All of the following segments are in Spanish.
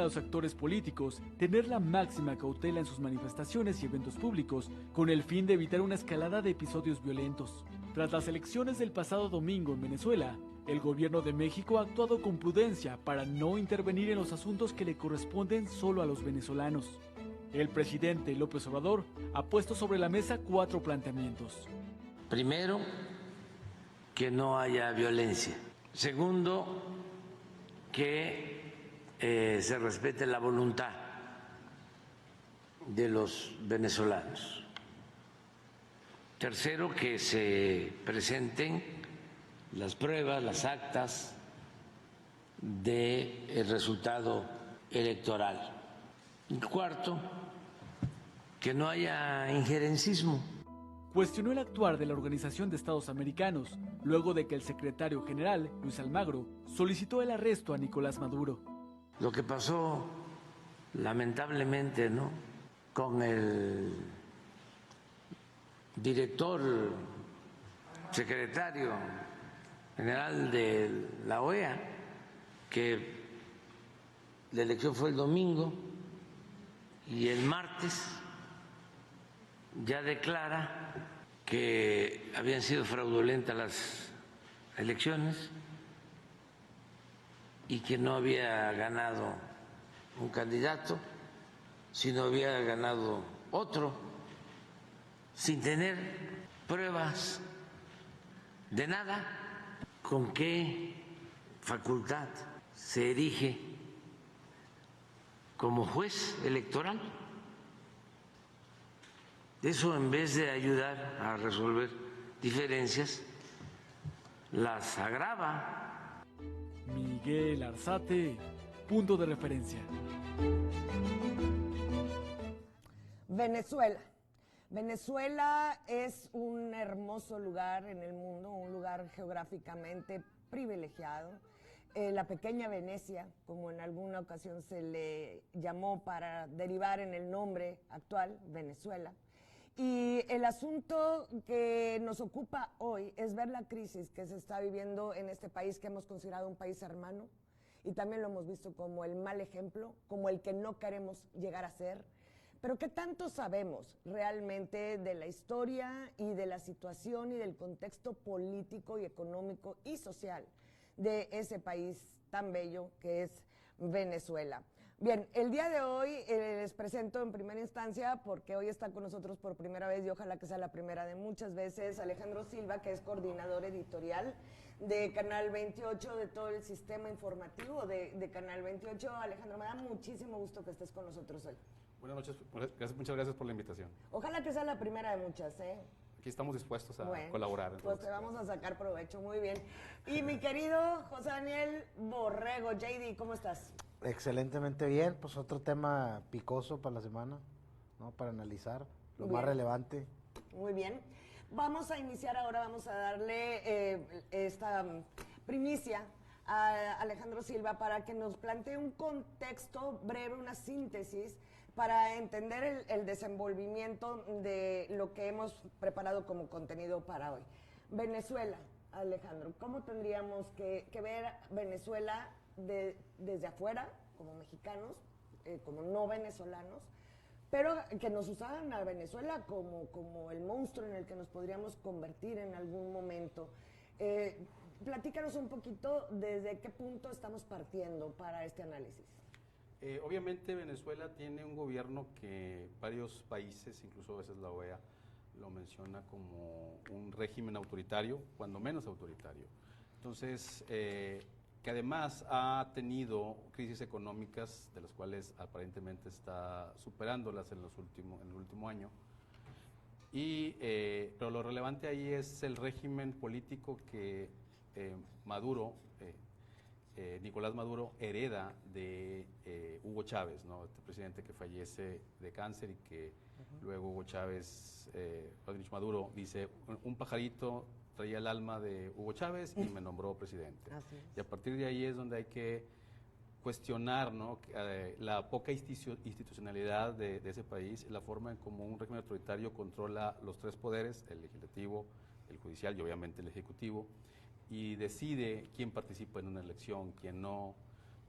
a los actores políticos tener la máxima cautela en sus manifestaciones y eventos públicos con el fin de evitar una escalada de episodios violentos. Tras las elecciones del pasado domingo en Venezuela, el gobierno de México ha actuado con prudencia para no intervenir en los asuntos que le corresponden solo a los venezolanos. El presidente López Obrador ha puesto sobre la mesa 4 planteamientos. Primero, que no haya violencia. Segundo, que se respete la voluntad de los venezolanos. Tercero, que se presenten las pruebas, las actas del resultado electoral. Y cuarto, que no haya injerencismo. Cuestionó el actuar de la Organización de Estados Americanos luego de que el secretario general, Luis Almagro, solicitó el arresto a Nicolás Maduro. Lo que pasó lamentablemente, ¿no?, con el director, secretario general de la OEA, que la elección fue el domingo y el martes ya declara que habían sido fraudulentas las elecciones y que no había ganado un candidato, sino había ganado otro, sin tener pruebas de nada. ¿Con qué facultad se erige como juez electoral? Eso, en vez de ayudar a resolver diferencias, las agrava. Miguel Arzate, punto de referencia. Venezuela. Venezuela es un hermoso lugar en el mundo, un lugar geográficamente privilegiado. La pequeña Venecia, como en alguna ocasión se le llamó para derivar en el nombre actual, Venezuela. Y el asunto que nos ocupa hoy es ver la crisis que se está viviendo en este país que hemos considerado un país hermano, y también lo hemos visto como el mal ejemplo, como el que no queremos llegar a ser. Pero ¿qué tanto sabemos realmente de la historia y de la situación y del contexto político y económico y social de ese país tan bello que es Venezuela? Bien, el día de hoy les presento en primera instancia, porque hoy está con nosotros por primera vez y ojalá que sea la primera de muchas veces, Alejandro Silva, que es coordinador editorial de Canal 28, de todo el sistema informativo de Canal 28. Alejandro, me da muchísimo gusto que estés con nosotros hoy. Buenas noches, muchas gracias por la invitación. Ojalá que sea la primera de muchas, ¿eh? Aquí estamos dispuestos a colaborar. Entonces. Pues te vamos a sacar provecho, muy bien. Y mi querido José Daniel Borrego, JD, ¿cómo estás? Excelentemente bien, pues otro tema picoso para la semana, ¿no? Para analizar lo más relevante. Muy bien. Vamos a iniciar ahora, vamos a darle esta primicia a Alejandro Silva para que nos plantee un contexto breve, una síntesis, para entender el desenvolvimiento de lo que hemos preparado como contenido para hoy. Venezuela, Alejandro, ¿cómo tendríamos que ver Venezuela desde afuera, como mexicanos, como no venezolanos, pero que nos usaran a Venezuela como el monstruo en el que nos podríamos convertir en algún momento? Platícanos un poquito desde qué punto estamos partiendo para este análisis. Obviamente Venezuela tiene un gobierno que varios países, incluso a veces la OEA, lo menciona como un régimen autoritario, cuando menos autoritario. Entonces, que además ha tenido crisis económicas, de las cuales aparentemente está superándolas en el último año. Pero lo relevante ahí es el régimen político que Nicolás Maduro hereda de Hugo Chávez, ¿no? Este presidente que fallece de cáncer y que luego Hugo Chávez, Maduro dice, un pajarito traía el alma de Hugo Chávez y me nombró presidente. Y a partir de ahí es donde hay que cuestionar, ¿no?, la poca institucionalidad de ese país, la forma en cómo un régimen autoritario controla los 3 poderes, el legislativo, el judicial y obviamente el ejecutivo, y decide quién participa en una elección, quién no,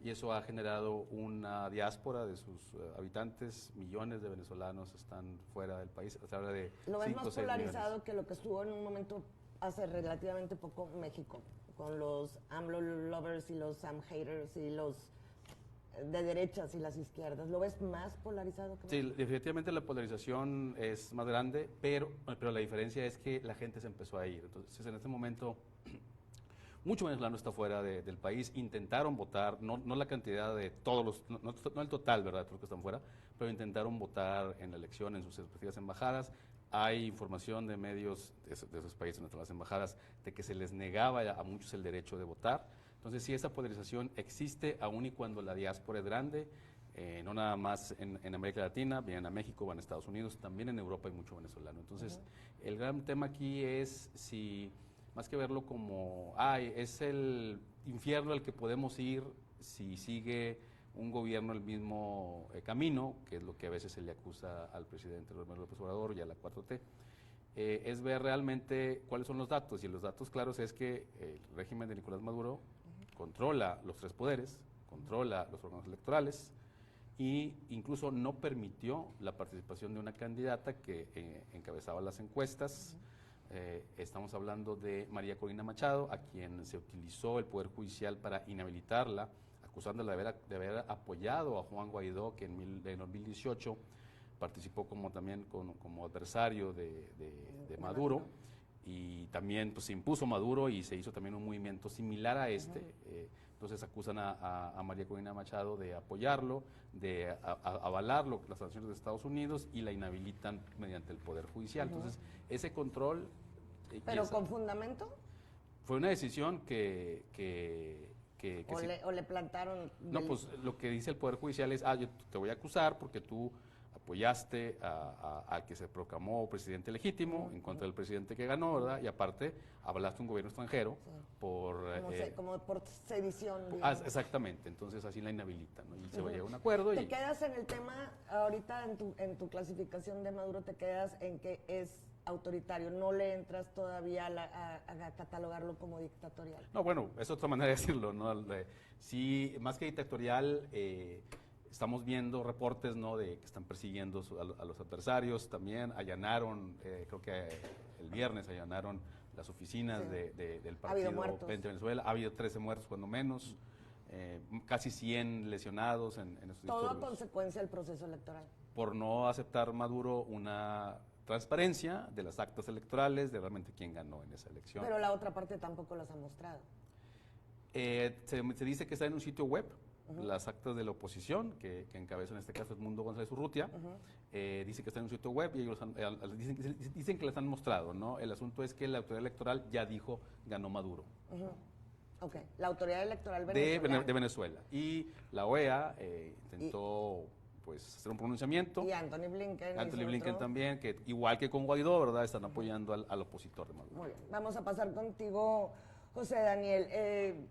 y eso ha generado una diáspora de sus habitantes. Millones de venezolanos están fuera del país. Se habla de Lo ves 5 o más 6 polarizado millones. que lo que estuvo en un momento hace relativamente poco México, con los AMLO lovers y los Sam haters y los de derechas y las izquierdas. ¿Lo ves más polarizado que Sí, México? definitivamente la polarización es más grande, pero la diferencia es que la gente se empezó a ir. Entonces, en este momento, mucho venezolano está fuera del país. Intentaron votar, no la cantidad de todos los, no el total, ¿verdad?, de todos los que están fuera, pero intentaron votar en la elección en sus respectivas embajadas. Hay información de medios de esos países, de las embajadas, de que se les negaba a muchos el derecho de votar. Entonces, sí, esa polarización existe, aun y cuando la diáspora es grande, no nada más en América Latina, vienen a México, van a Estados Unidos, también en Europa hay mucho venezolano. Entonces, el gran tema aquí es si, más que verlo como, es el infierno al que podemos ir si sigue un gobierno el mismo camino, que es lo que a veces se le acusa al presidente López Obrador y a la 4T, es ver realmente cuáles son los datos, y los datos claros es que el régimen de Nicolás Maduro controla los 3 poderes, controla los órganos electorales, y incluso no permitió la participación de una candidata que encabezaba las encuestas. Estamos hablando de María Corina Machado, a quien se utilizó el Poder Judicial para inhabilitarla, acusándola de haber apoyado a Juan Guaidó, que en 2018 participó también como adversario de Maduro, y también pues, se impuso Maduro y se hizo también un movimiento similar a este. Entonces acusan a María Corina Machado de apoyarlo, de avalar las sanciones de Estados Unidos, y la inhabilitan mediante el Poder Judicial. Entonces, ese control... ¿Pero con fundamento? Fue una decisión que ¿O le plantaron? No, pues lo que dice el Poder Judicial es, yo te voy a acusar porque tú apoyaste al que se proclamó presidente legítimo en contra del presidente que ganó, ¿verdad? Y aparte, avalaste un gobierno extranjero por... como por sedición, digamos. Exactamente, entonces así la inhabilitan, ¿no? Y se va a llegar a un acuerdo. ¿Te quedas en el tema, ahorita en tu clasificación de Maduro, te quedas en que es autoritario, no le entras todavía a catalogarlo como dictatorial? No, bueno, es otra manera de decirlo, ¿no? Sí, más que dictatorial, estamos viendo reportes, ¿no?, de que están persiguiendo a los adversarios. También allanaron, creo que el viernes allanaron las oficinas del partido Frente Venezuela. Ha habido 13 muertos, cuando menos, casi 100 lesionados en estos disturbios. Todo a consecuencia del proceso electoral. Por no aceptar Maduro una transparencia de las actas electorales, de realmente quién ganó en esa elección. Pero la otra parte tampoco las ha mostrado. Se dice que está en un sitio web, las actas de la oposición, que encabeza en este caso Edmundo González Urrutia, dice que está en un sitio web y ellos dicen que las han mostrado, ¿no? El asunto es que la autoridad electoral ya dijo ganó Maduro. Ok, la autoridad electoral de Venezuela. Y la OEA intentó hacer un pronunciamiento. Y Anthony Blinken también, que igual que con Guaidó, ¿verdad?, están apoyando al opositor de Maduro. Muy bien, vamos a pasar contigo, José Daniel.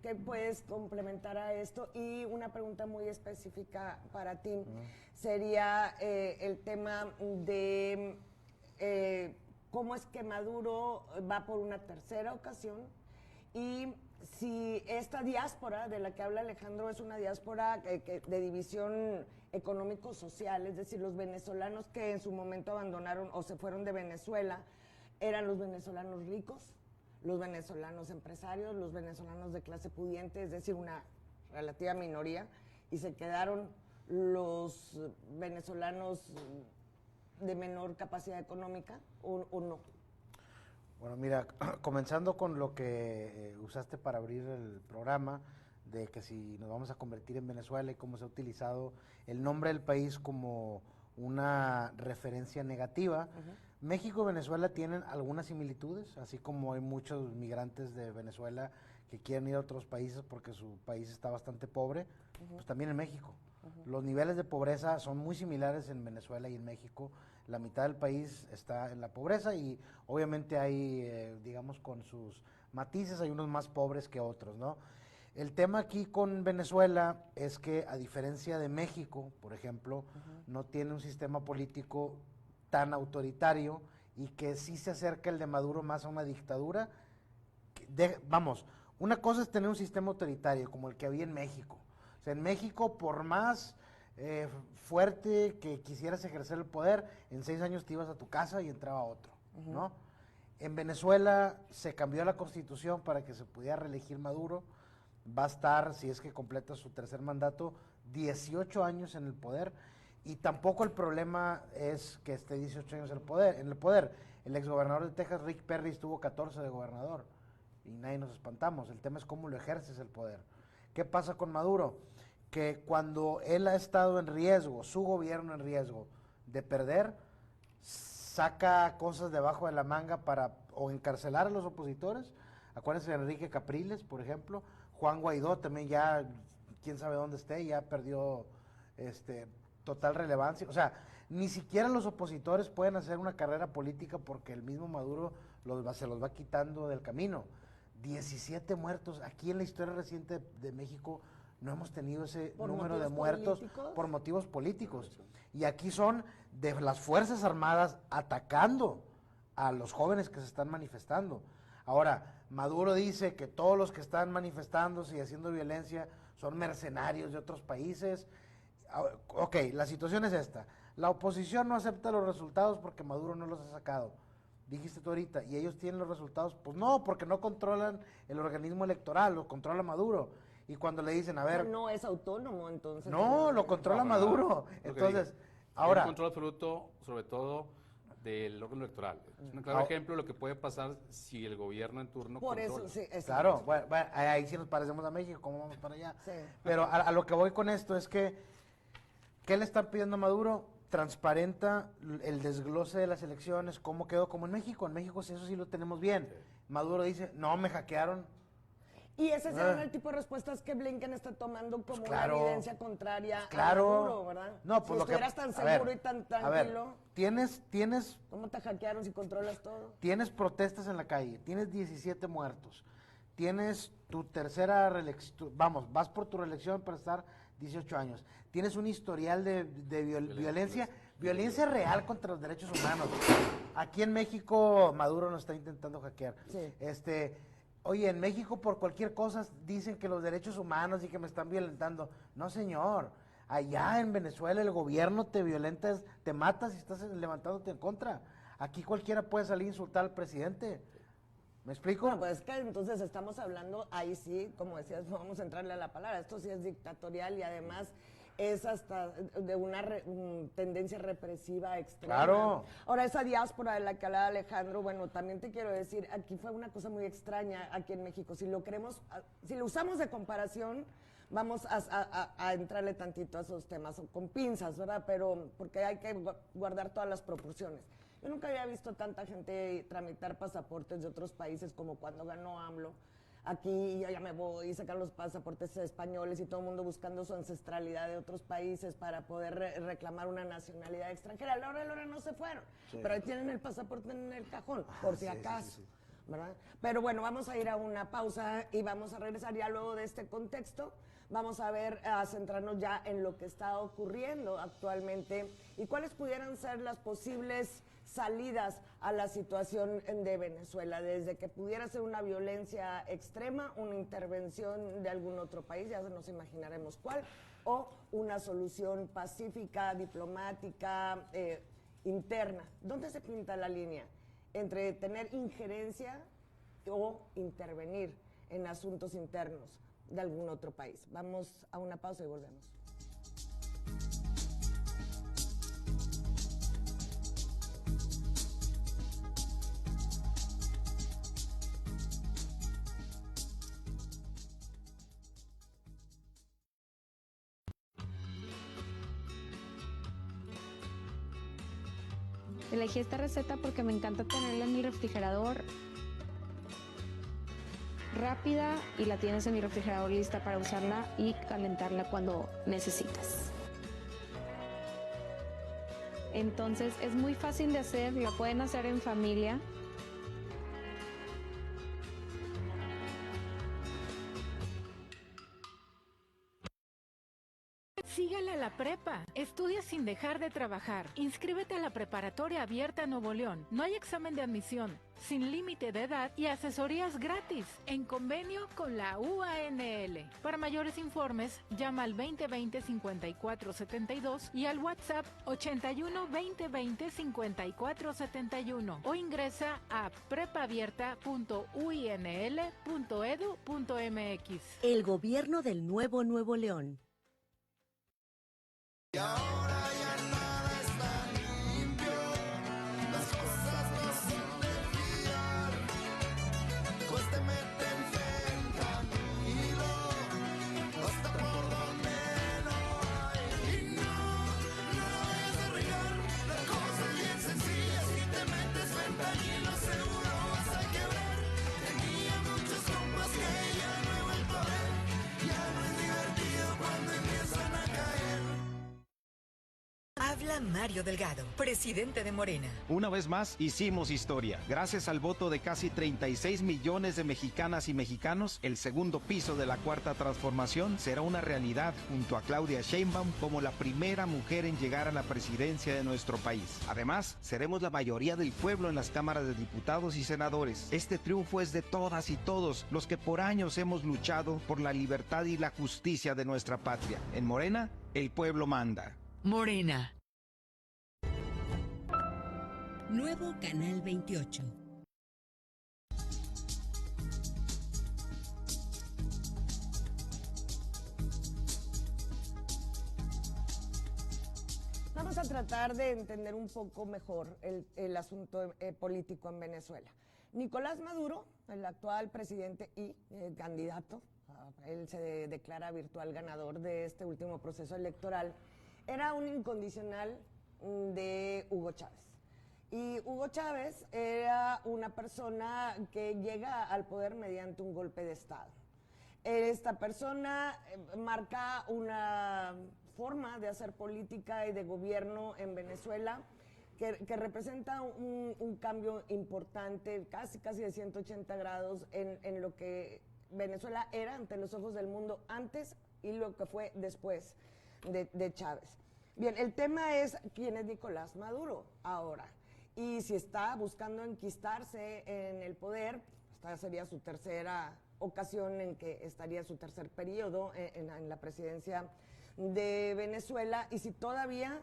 ¿Qué puedes complementar a esto? Y una pregunta muy específica para ti sería el tema de cómo es que Maduro va por una tercera ocasión, y si esta diáspora de la que habla Alejandro es una diáspora de división económico-social, es decir, los venezolanos que en su momento abandonaron o se fueron de Venezuela eran los venezolanos ricos, los venezolanos empresarios, los venezolanos de clase pudiente, es decir, una relativa minoría, y se quedaron los venezolanos de menor capacidad económica, o no. Bueno, mira, comenzando con lo que usaste para abrir el programa, de que si nos vamos a convertir en Venezuela y cómo se ha utilizado el nombre del país como una referencia negativa. México y Venezuela tienen algunas similitudes, así como hay muchos migrantes de Venezuela que quieren ir a otros países porque su país está bastante pobre, pues también en México. Los niveles de pobreza son muy similares en Venezuela y en México. La mitad del país está en la pobreza y obviamente hay, digamos, con sus matices, hay unos más pobres que otros, ¿no? El tema aquí con Venezuela es que, a diferencia de México, por ejemplo, no tiene un sistema político tan autoritario, y que sí se acerca el de Maduro más a una dictadura. Vamos, una cosa es tener un sistema autoritario como el que había en México. O sea, en México, por más fuerte que quisieras ejercer el poder, en 6 años te ibas a tu casa y entraba otro, ¿no? En Venezuela se cambió la constitución para que se pudiera reelegir Maduro. Va a estar, si es que completa su tercer mandato, 18 años en el poder. Y tampoco el problema es que esté 18 años en el poder. El exgobernador de Texas, Rick Perry, estuvo 14 de gobernador. Y nadie nos espantamos. El tema es cómo lo ejerces el poder. ¿Qué pasa con Maduro? Que cuando él ha estado en riesgo, su gobierno en riesgo de perder, saca cosas debajo de la manga para o encarcelar a los opositores. Acuérdense de Enrique Capriles, por ejemplo. Juan Guaidó también ya, quién sabe dónde esté, ya perdió total relevancia. O sea, ni siquiera los opositores pueden hacer una carrera política porque el mismo Maduro se los va quitando del camino. 17 muertos. Aquí en la historia reciente de México no hemos tenido ese número de muertos por motivos políticos. Y aquí son de las Fuerzas Armadas atacando a los jóvenes que se están manifestando. Ahora, Maduro dice que todos los que están manifestándose y haciendo violencia son mercenarios de otros países. Ok, la situación es esta. La oposición no acepta los resultados porque Maduro no los ha sacado. Dijiste tú ahorita, ¿y ellos tienen los resultados? Pues no, porque no controlan el organismo electoral, lo controla Maduro. Y cuando le dicen, a ver... No es autónomo, entonces. No, lo controla Maduro. Entonces, ahora... Hay un control absoluto, sobre todo, del órgano electoral. Es un claro ejemplo de lo que puede pasar si el gobierno en turno Por controla. eso, sí. Claro, bueno, ahí sí nos parecemos a México, ¿cómo vamos para allá? Sí. Pero a lo que voy con esto es que, ¿qué le están pidiendo a Maduro? Transparenta el desglose de las elecciones, cómo quedó como en México. En México eso sí lo tenemos bien. Maduro dice, no, me hackearon. Y ese será el tipo de respuestas que Blinken está tomando como claro, una evidencia contraria claro. a Maduro, ¿verdad? No, pues si estuvieras tan seguro y tan tranquilo, tienes... ¿cómo te hackearon si controlas todo? Tienes protestas en la calle, tienes 17 muertos, tienes tu tercera reelección, vas por tu reelección para estar 18 años, tienes un historial de violencia real contra los derechos humanos. Aquí en México Maduro nos está intentando hackear. Sí. Oye, en México por cualquier cosa dicen que los derechos humanos y que me están violentando. No, señor. Allá en Venezuela el gobierno te violenta, te mata si estás levantándote en contra. Aquí cualquiera puede salir a insultar al presidente. ¿Me explico? Bueno, pues es que entonces estamos hablando, ahí sí, como decías, vamos a entrarle a la palabra, esto sí es dictatorial y además es hasta de una tendencia represiva extrema. Claro. Ahora, esa diáspora de la que hablaba Alejandro, bueno, también te quiero decir, aquí fue una cosa muy extraña aquí en México. Si lo usamos de comparación, vamos a entrarle tantito a esos temas, con pinzas, ¿verdad? Pero porque hay que guardar todas las proporciones. Yo nunca había visto tanta gente tramitar pasaportes de otros países como cuando ganó AMLO. Aquí yo ya me voy a sacar los pasaportes españoles y todo el mundo buscando su ancestralidad de otros países para poder reclamar una nacionalidad extranjera. A la hora no se fueron, pero ahí tienen el pasaporte en el cajón, por si acaso. Sí. ¿Verdad? Pero bueno, vamos a ir a una pausa y vamos a regresar ya luego de este contexto. Vamos a centrarnos ya en lo que está ocurriendo actualmente y cuáles pudieran ser las posibles salidas a la situación de Venezuela, desde que pudiera ser una violencia extrema, una intervención de algún otro país, ya nos imaginaremos cuál, o una solución pacífica, diplomática, interna. ¿Dónde se pinta la línea entre tener injerencia o intervenir en asuntos internos de algún otro país? Vamos a una pausa y volvemos. Elegí esta receta porque me encanta tenerla en mi refrigerador rápida y la tienes en mi refrigerador lista para usarla y calentarla cuando necesitas. Entonces es muy fácil de hacer, la pueden hacer en familia. Sígala a la prepa. Estudia sin dejar de trabajar. Inscríbete a la Preparatoria Abierta Nuevo León. No hay examen de admisión, sin límite de edad y asesorías gratis, en convenio con la UANL. Para mayores informes, llama al 2020-5472 y al WhatsApp 81-2020-5471 o ingresa a prepabierta.uinl.edu.mx. El gobierno del Nuevo Nuevo León. Y ahora ya nada está limpio, las cosas no son de fiar, pues te meten fentanilo hasta por donde no hay. Y no vayas a regar, la cosa es bien sencilla, si te metes fentanilo seguro vas a quebrar. Tenía muchos compas que ya no he vuelto a ver, ya no es divertido cuando empiezan a caer. Habla Mario Delgado, presidente de Morena. Una vez más hicimos historia. Gracias al voto de casi 36 millones de mexicanas y mexicanos, el segundo piso de la Cuarta Transformación será una realidad junto a Claudia Sheinbaum como la primera mujer en llegar a la presidencia de nuestro país. Además, seremos la mayoría del pueblo en las cámaras de diputados y senadores. Este triunfo es de todas y todos los que por años hemos luchado por la libertad y la justicia de nuestra patria. En Morena, el pueblo manda. Morena. Nuevo Canal 28. Vamos a tratar de entender un poco mejor el asunto político en Venezuela. Nicolás Maduro, el actual presidente y candidato, él se declara virtual ganador de este último proceso electoral, era un incondicional de Hugo Chávez. Y Hugo Chávez era una persona que llega al poder mediante un golpe de Estado. Esta persona marca una forma de hacer política y de gobierno en Venezuela que representa un cambio importante, casi de 180 grados en lo que Venezuela era ante los ojos del mundo antes y lo que fue después de Chávez. Bien, el tema es quién es Nicolás Maduro ahora y si está buscando enquistarse en el poder. Esta sería su tercera ocasión en que estaría su tercer periodo en la presidencia de Venezuela, y si todavía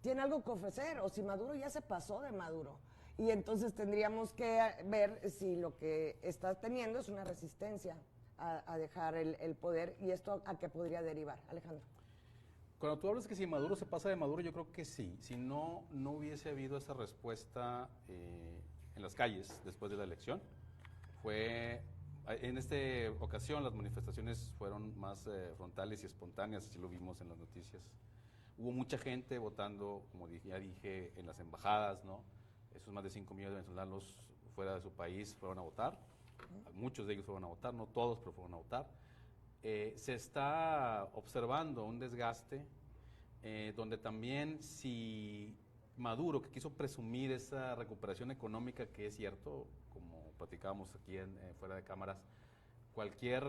tiene algo que ofrecer o si Maduro ya se pasó de Maduro. Y entonces tendríamos que ver si lo que está teniendo es una resistencia a dejar el poder, y esto a qué podría derivar. Alejandro. Cuando tú hablas que si Maduro se pasa de Maduro, yo creo que sí. Si no hubiese habido esa respuesta en las calles después de la elección. En esta ocasión las manifestaciones fueron más frontales y espontáneas, así lo vimos en las noticias. Hubo mucha gente votando, como ya dije, en las embajadas, ¿no? Esos más de 5 millones de venezolanos fuera de su país fueron a votar. Muchos de ellos fueron a votar, no todos, pero fueron a votar. Se está observando un desgaste donde también si Maduro, que quiso presumir esa recuperación económica, que es cierto, como platicábamos aquí fuera de cámaras, cualquier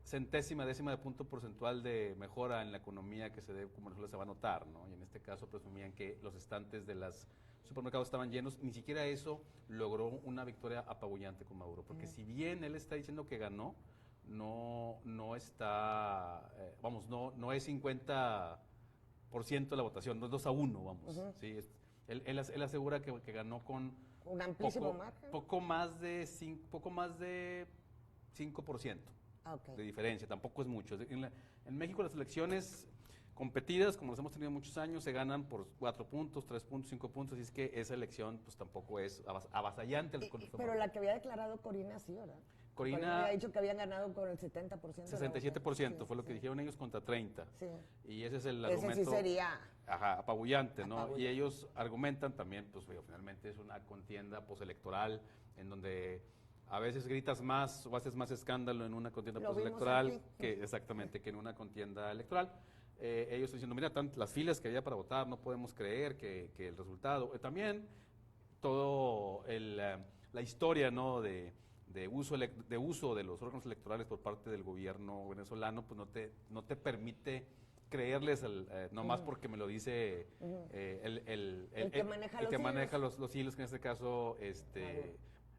centésima, décima de punto porcentual de mejora en la economía que se dé como Venezuela se va a notar, ¿no? Y en este caso presumían que los estantes de los supermercados estaban llenos. Ni siquiera eso logró una victoria apabullante con Maduro, porque si bien él está diciendo que ganó, no está, no es 50% de la votación, no es 2-1, vamos. ¿Sí? Él asegura que ganó con un amplísimo margen. Poco más de 5% de diferencia, tampoco es mucho. En México las elecciones competidas, como las hemos tenido muchos años, se ganan por 4 puntos, 3 puntos, 5 puntos, y es que esa elección pues tampoco es avasallante. Pero la que había declarado Corina sí, ¿verdad? Corina había dicho que habían ganado con el 70%. 67% fue lo que dijeron ellos contra 30%. Sí. Y ese es el argumento. Ese sí sería apabullante, ¿no? Y ellos argumentan también, pues finalmente es una contienda postelectoral en donde a veces gritas más o haces más escándalo en una contienda postelectoral que en una contienda electoral. Ellos están diciendo, mira, las filas que había para votar, no podemos creer que el resultado. También todo la historia, ¿no? de de uso de los órganos electorales por parte del gobierno venezolano, pues no te permite creerles nomás porque me lo dice el que maneja los hilos, que en este caso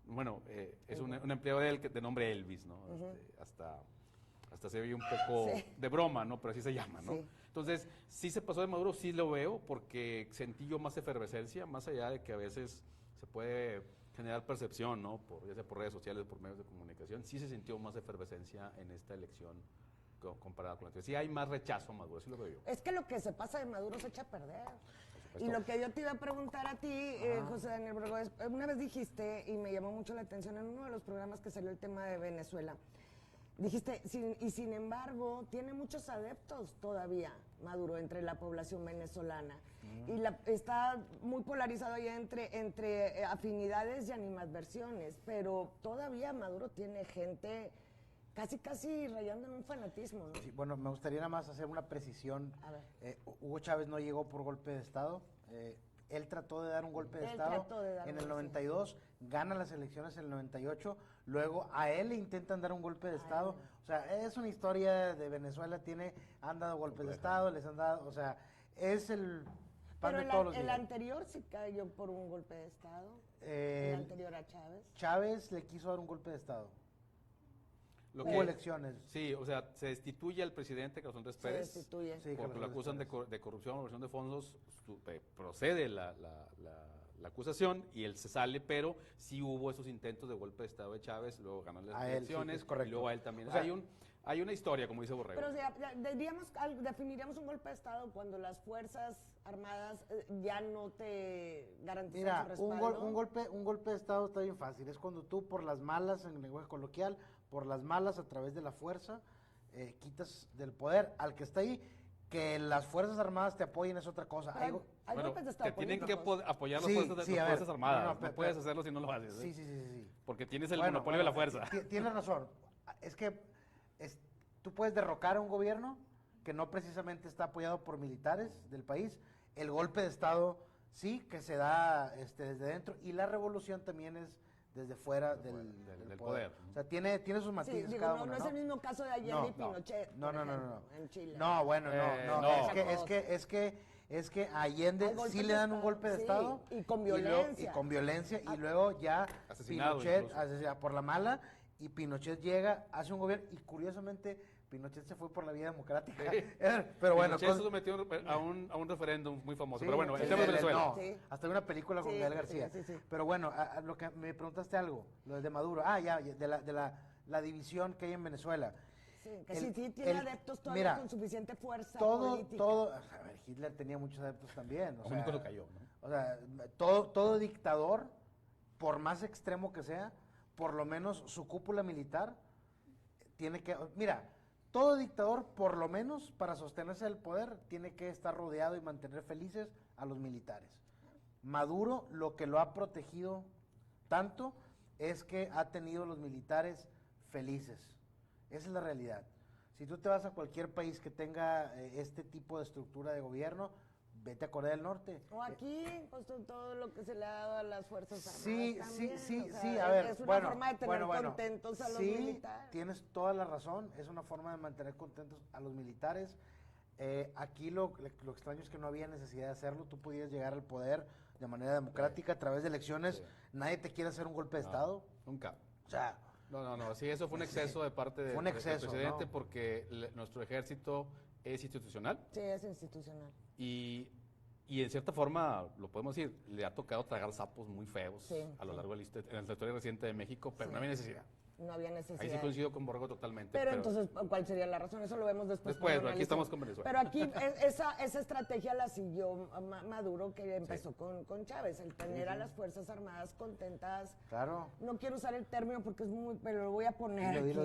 bueno, es un empleado de él de nombre Elvis, ¿no? Hasta se ve un poco de broma, ¿no? Pero así se llama, ¿no? Sí. Entonces, sí se pasó de Maduro, sí lo veo, porque sentí yo más efervescencia, más allá de que a veces se puede generar percepción, ¿no? Ya sea por redes sociales, por medios de comunicación, sí se sintió más efervescencia en esta elección comparada con la anterior. Sí hay más rechazo a Maduro, sí lo veo yo. Es que lo que se pasa de Maduro se echa a perder. Y lo que yo te iba a preguntar a ti, José Daniel Borrego, una vez dijiste, y me llamó mucho la atención en uno de los programas que salió el tema de Venezuela, dijiste, sin embargo, tiene muchos adeptos todavía, Maduro, entre la población venezolana. Y está muy polarizado ya entre afinidades y animadversiones, pero todavía Maduro tiene gente casi rayando en un fanatismo, ¿no? Sí, bueno, me gustaría nada más hacer una precisión. A ver. Hugo Chávez no llegó por golpe de Estado. Él trató de dar un golpe de Estado en el 92, gana las elecciones en el 98, luego a él le intentan dar un golpe de Estado. O sea, es una historia de Venezuela, han dado golpes de Estado, les han dado, o sea, es el pan de todos los días. ¿El anterior sí cayó por un golpe de Estado? ¿El anterior a Chávez? Chávez le quiso dar un golpe de Estado. Hubo elecciones. Sí, o sea, se destituye al presidente Carlos Andrés Pérez. Se destituye. Sí, porque lo acusan de corrupción, malversación de fondos, procede la acusación y él se sale, pero sí hubo esos intentos de golpe de Estado de Chávez, luego ganan las elecciones, sí, correcto. Y luego a él también. O sea, hay una historia, como dice Borrego. Pero definiríamos un golpe de Estado cuando las Fuerzas Armadas ya no te garantizan su respaldo. Un golpe de Estado está bien fácil, es cuando tú por las malas, en el lenguaje coloquial, por las malas a través de la fuerza, quitas del poder al que está ahí. Que las Fuerzas Armadas te apoyen es otra cosa. Hay golpes de Estado te tienen que apoyar las Fuerzas Armadas. No puedes hacerlo si no lo haces. Sí. Porque tienes el monopolio de la fuerza. Tienes razón. Es que tú puedes derrocar a un gobierno que no precisamente está apoyado por militares del país. El golpe de Estado sí que se da desde dentro. Y la revolución también es desde fuera del poder. O sea, tiene sus matices cada uno, no es el mismo caso de Allende y Pinochet, no, en Chile. No, bueno, es que a Allende sí le dan un golpe de Estado. Y con violencia. Y luego ya Pinochet, por la mala, y Pinochet llega, hace un gobierno, y curiosamente Pinochet se fue por la vía democrática. Sí. Pero bueno, Pinochet se sometió a un referéndum muy famoso. Pero bueno, el tema de Venezuela. Hasta una película con Gael García. Sí. Pero bueno, a lo que me preguntaste algo, lo de Maduro. De la división que hay en Venezuela. Sí, que sí tiene adeptos todavía con suficiente fuerza política. A ver, Hitler tenía muchos adeptos también. O sea, cuando cayó, ¿no? O sea, todo dictador, por más extremo que sea, por lo menos su cúpula militar tiene que... Mira, todo dictador, por lo menos para sostenerse del poder, tiene que estar rodeado y mantener felices a los militares. Maduro lo que lo ha protegido tanto es que ha tenido los militares felices. Esa es la realidad. Si tú te vas a cualquier país que tenga este tipo de estructura de gobierno, vete a Corea del Norte. O aquí, pues todo lo que se le ha dado a las Fuerzas Armadas. Sí, a ver. Es una forma de tener contentos a los militares. Tienes toda la razón, es una forma de mantener contentos a los militares. Aquí lo extraño es que no había necesidad de hacerlo, tú podías llegar al poder de manera democrática a través de elecciones, nadie te quiere hacer un golpe de Estado. Nunca. O sea... No, sí, eso fue un exceso de parte del presidente, porque nuestro ejército es institucional. Sí, es institucional. Y en cierta forma, lo podemos decir, le ha tocado tragar sapos muy feos a lo largo de la historia reciente de México, pero no había necesidad. No había necesidad. Ahí sí coincido con Borrego totalmente. Pero entonces, ¿cuál sería la razón? Eso lo vemos después. Pero aquí estamos con Venezuela. Pero aquí esa estrategia la siguió Maduro, que empezó con Chávez, el tener a las Fuerzas Armadas contentas. Claro. No quiero usar el término porque es muy, pero lo voy a poner dilo.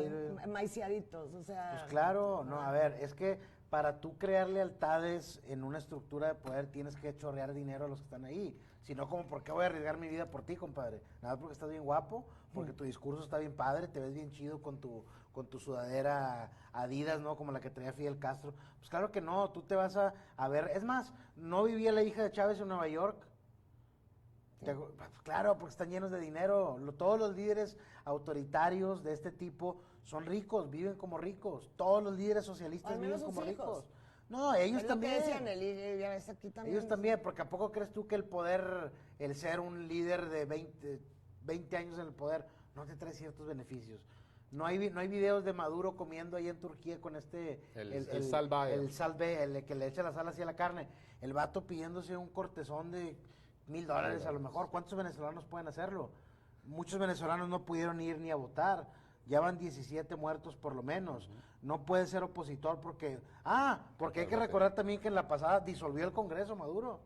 maiciaditos, o sea. Pues claro, a ver, es que para tú crear lealtades en una estructura de poder tienes que chorrear dinero a los que están ahí. Si no, como, ¿por qué voy a arriesgar mi vida por ti, compadre? Nada porque estás bien guapo, porque tu discurso está bien padre, te ves bien chido con tu sudadera Adidas, ¿no? Como la que traía Fidel Castro. Pues claro que no, tú te vas a ver. Es más, ¿no vivía la hija de Chávez en Nueva York? Claro, porque están llenos de dinero. Todos los líderes autoritarios de este tipo son ricos, viven como ricos. Todos los líderes socialistas Al viven menos como sus hijos. ricos. No, ellos Es también. Lo que decían, ya ves, aquí también. Ellos también, porque ¿a poco crees tú que el poder, el ser un líder de 20 años en el poder, no te trae ciertos beneficios? No hay videos de Maduro comiendo ahí en Turquía con el salvae. El salve, el que le echa la sal hacia la carne. El vato pidiéndose un cortezón de $1,000 a lo mejor. ¿Cuántos venezolanos pueden hacerlo? Muchos venezolanos no pudieron ir ni a votar. Ya van 17 muertos por lo menos. No puede ser opositor porque hay que recordar también que en la pasada disolvió el Congreso Maduro.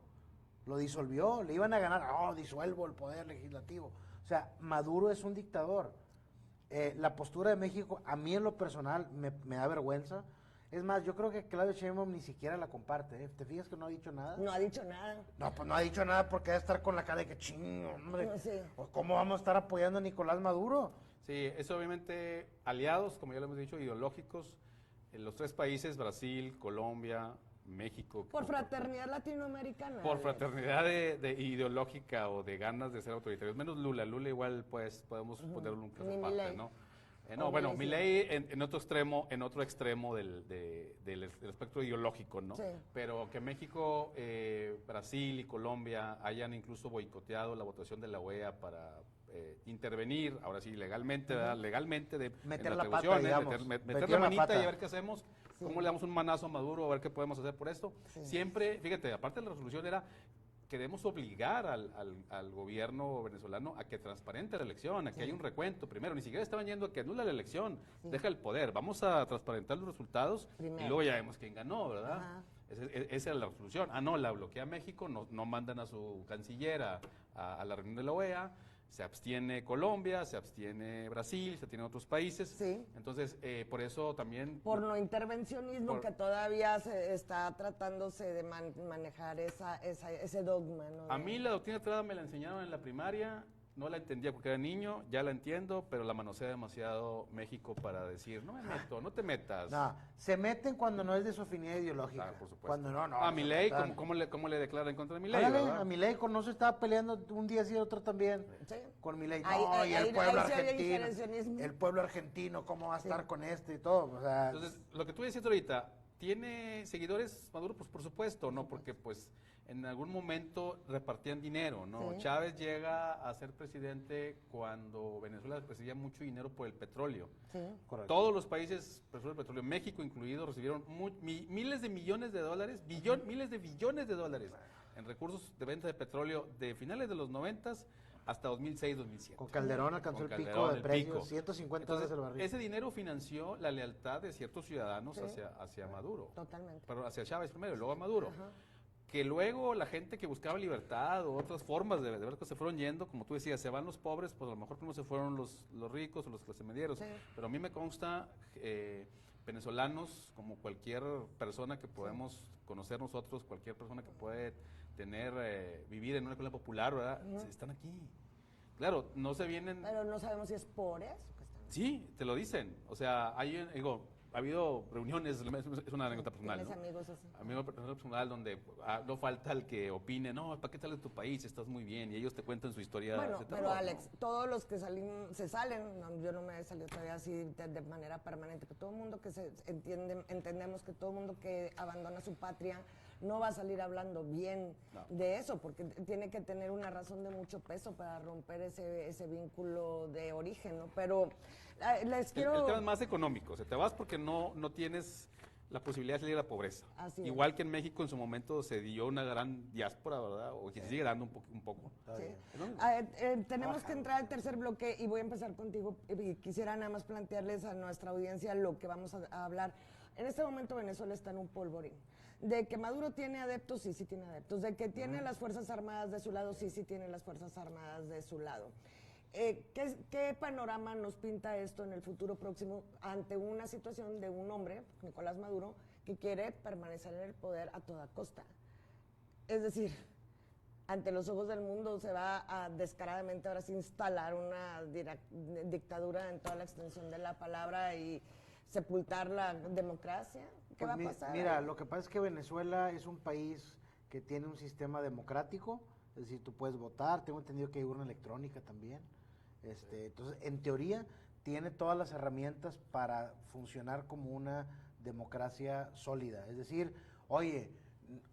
Lo disolvió, le iban a ganar, disuelvo el poder legislativo. O sea, Maduro es un dictador. La postura de México, a mí en lo personal, me da vergüenza. Es más, yo creo que Claudia Sheinbaum ni siquiera la comparte. ¿Te fijas que no ha dicho nada? No ha dicho nada. No, pues no ha dicho nada porque debe estar con la cara de que chingo, hombre. No, sí. ¿Cómo vamos a estar apoyando a Nicolás Maduro? Sí, es obviamente aliados, como ya lo hemos dicho, ideológicos. En los tres países, Brasil, Colombia, México. Por fraternidad latinoamericana. Por fraternidad de ideológica o de ganas de ser autoritarios. Menos Lula. Lula igual pues podemos ponerle un caso aparte, ¿no? Bueno, Milei en otro extremo del espectro ideológico, ¿no? Sí. Pero que México, Brasil y Colombia hayan incluso boicoteado la votación de la OEA para intervenir, ahora sí, legalmente, ¿verdad? Legalmente Meter en la las pata, negociaciones, digamos. meter la manita y a ver qué hacemos, cómo le damos un manazo a Maduro, a ver qué podemos hacer por esto. Sí. Siempre, fíjate, aparte de la resolución era queremos obligar al gobierno venezolano a que transparente la elección, a que haya un recuento. Primero, ni siquiera estaban yendo a que anula la elección, deja el poder, vamos a transparentar los resultados y luego ya vemos quién ganó, ¿verdad? Esa es la resolución. No, la bloquea México, no mandan a su canciller a la reunión de la OEA, se abstiene Colombia, se abstiene Brasil, se abstienen otros países. Sí. Entonces, por eso también... Por no intervencionismo, que todavía se está tratándose de manejar ese dogma, ¿no? A mí la doctrina Estrada me la enseñaron en la primaria, no la entendía porque era niño, ya la entiendo, pero la manosea demasiado México para decir, no me meto, no te metas. No, se meten cuando no es de su afinidad ideológica. Claro, por supuesto. Cuando no. A Milei, ¿cómo le declara en contra de Milei? A Milei, con no se estaba peleando un día sí y otro también. Sí. Con Milei. Ahí- Y el ahí- pueblo ahí sí había argentino. diferencianismo. El pueblo argentino, ¿cómo va a estar con este y todo? O sea, Entonces, lo que tú decías ahorita, ¿tiene seguidores Maduro? Pues por supuesto, ¿no? Porque pues en algún momento repartían dinero, ¿no? Sí. Chávez llega a ser presidente cuando Venezuela recibía mucho dinero por el petróleo. Sí. correcto. Todos los países recibieron petróleo, México incluido, recibieron miles de millones de dólares, miles de billones de dólares en recursos de venta de petróleo de finales de los 90 hasta 2006-2007. Con Calderón alcanzó Con el pico Calderón, de el precios, pico. 150 Entonces, dólares el barril. ese dinero financió la lealtad de ciertos ciudadanos Sí. hacia Maduro. Totalmente. Pero hacia Chávez primero y luego a Maduro. Que luego la gente que buscaba libertad o otras formas de ver que se fueron yendo, como tú decías, se van los pobres, pues a lo mejor primero se fueron los ricos o los clase medieros. Sí. Pero a mí me consta, venezolanos, como cualquier persona que podemos conocer nosotros, cualquier persona que puede vivir en una escuela popular, ¿verdad? Están aquí. Claro, no se vienen... Pero no sabemos si es por eso que están. Sí, te lo dicen. O sea, ha habido reuniones, es una anécdota personal, Tienes ¿no? amigos así. Amigo personal donde no falta el que opine, no, ¿para qué sales de tu país? Estás muy bien. Y ellos te cuentan su historia. Bueno, de pero terror, Alex, ¿no? todos los que se salen, yo no me he salido todavía así de manera permanente, pero todo el mundo que entendemos que todo el mundo que abandona su patria no va a salir hablando bien de eso, porque tiene que tener una razón de mucho peso para romper ese vínculo de origen, ¿no? Pero les quiero... El tema es más económico. O sea, te vas porque no tienes la posibilidad de salir de la pobreza. Así Igual que en México en su momento se dio una gran diáspora, ¿verdad? O que sigue dando un poco. Sí. Tenemos que entrar al tercer bloque y voy a empezar contigo. Y quisiera nada más plantearles a nuestra audiencia lo que vamos a hablar. En este momento Venezuela está en un polvorín. De que Maduro tiene adeptos, sí tiene adeptos. De que tiene las Fuerzas Armadas de su lado, sí tiene las Fuerzas Armadas de su lado. ¿Qué panorama nos pinta esto en el futuro próximo ante una situación de un hombre, Nicolás Maduro, que quiere permanecer en el poder a toda costa? Es decir, ante los ojos del mundo se va a descaradamente ahora sí instalar una dictadura en toda la extensión de la palabra y sepultar la democracia. ¿Qué va a pasar? Mira, lo que pasa es que Venezuela es un país que tiene un sistema democrático es decir, tú puedes votar, tengo entendido que hay urna electrónica también. Entonces, en teoría, tiene todas las herramientas para funcionar como una democracia sólida. Es decir, oye,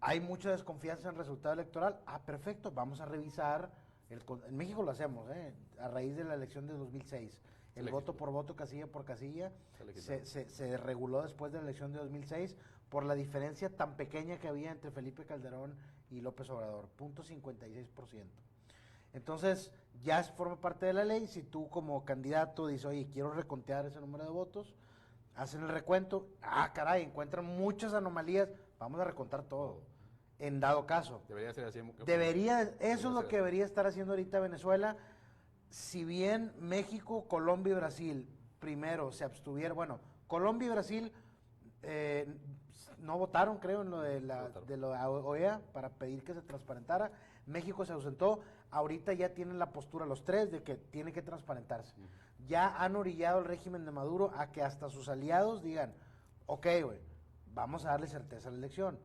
hay mucha desconfianza en el resultado electoral. Perfecto, vamos a revisar. En México lo hacemos, a raíz de la elección de 2006. El voto por voto, casilla por casilla, se reguló después de la elección de 2006 por la diferencia tan pequeña que había entre Felipe Calderón y López Obrador, 0.56%. Entonces, ya forma parte de la ley. Si tú como candidato dices, oye, quiero recontear ese número de votos, hacen el recuento, caray, encuentran muchas anomalías, vamos a recontar todo, en dado caso. Debería ser así. Eso es lo que debería estar haciendo ahorita Venezuela. Si bien México, Colombia y Brasil primero se abstuvieron, bueno, Colombia y Brasil no votaron, creo, en lo de la OEA para pedir que se transparentara. México se ausentó. Ahorita ya tienen la postura los tres de que tiene que transparentarse. Ya han orillado el régimen de Maduro a que hasta sus aliados digan, ok, güey, vamos a darle certeza a la elección.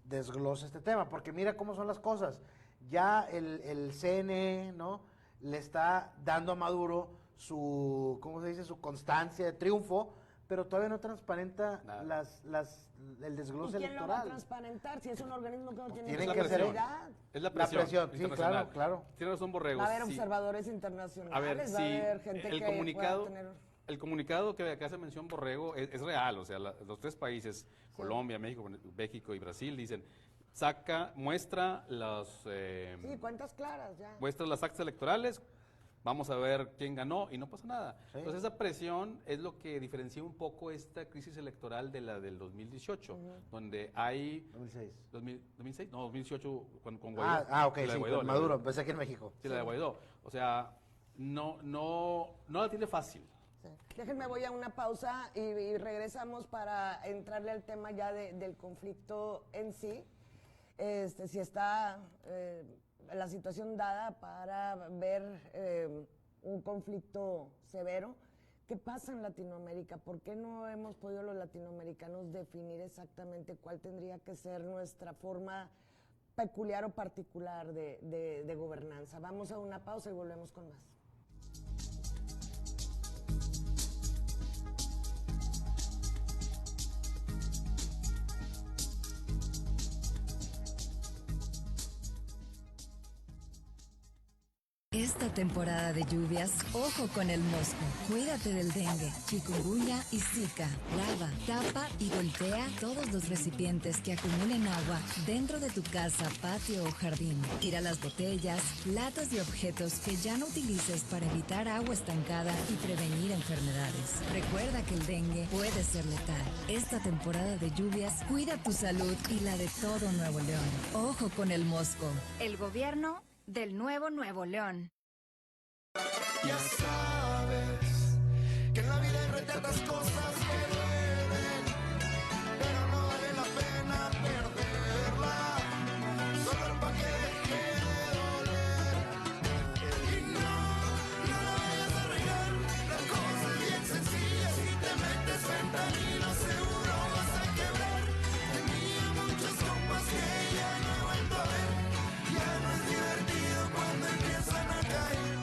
Desglosa este tema, porque mira cómo son las cosas. Ya el CNE, ¿no?, le está dando a Maduro su, ¿cómo se dice?, su constancia de triunfo, pero todavía no transparenta el desglose electoral. ¿Y quién lo va a transparentar si es un organismo que no tiene credibilidad? Es la presión. Sí, claro. Tiene razón Borrego. Va a haber observadores internacionales, a ver, va a haber gente que pueda tener... El comunicado que acá hace mención Borrego es real, o sea, los tres países, Colombia, México y Brasil, dicen, muestra las... cuentas claras ya. Muestra las actas electorales, vamos a ver quién ganó y no pasa nada. Sí. Entonces esa presión es lo que diferencia un poco esta crisis electoral de la del 2018, donde hay... 2006. No, 2018 con Guaidó. Ok, sí, Guaidó, con Maduro, pensé que en México. Sí, la de Guaidó. O sea, no la tiene fácil. Sí. Déjenme, voy a una pausa y regresamos para entrarle al tema ya del conflicto en sí. Si está la situación dada para ver un conflicto severo. ¿Qué pasa en Latinoamérica? ¿Por qué no hemos podido los latinoamericanos definir exactamente cuál tendría que ser nuestra forma peculiar o particular de gobernanza? Vamos a una pausa y volvemos con más. Esta temporada de lluvias, ojo con el mosco. Cuídate del dengue, chikungunya y zika. Lava, tapa y golpea todos los recipientes que acumulen agua dentro de tu casa, patio o jardín. Tira las botellas, latas y objetos que ya no utilices para evitar agua estancada y prevenir enfermedades. Recuerda que el dengue puede ser letal. Esta temporada de lluvias, cuida tu salud y la de todo Nuevo León. Ojo con el mosco. El gobierno del Nuevo León. Ya sabes que en la vida hay retratas cosas que duelen, pero no vale la pena perderla, solo para que deje de doler. Y no la vayas a regar, la cosa es bien sencilla, si te metes fentanilo seguro vas a quebrar. Tenía muchos compas que ya no he vuelto a ver, ya no es divertido cuando empiezan a caer.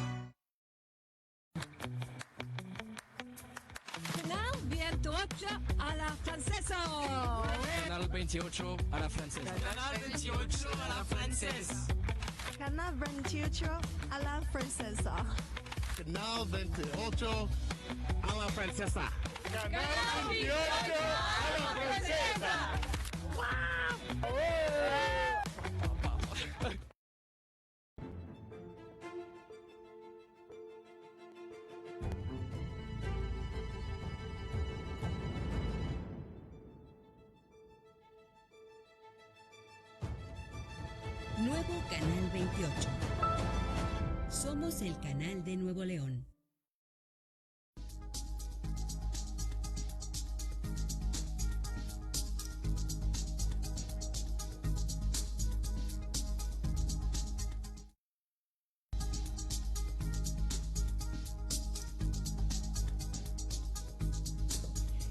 Canal 28 a la francesa. Canal 28 a la francesa. Canal 28 a la francesa. Canal 28 a la francesa. Canal 28 a la francesa. Canal 28 a la francesa. Nuevo Canal 28. Somos el canal de Nuevo León.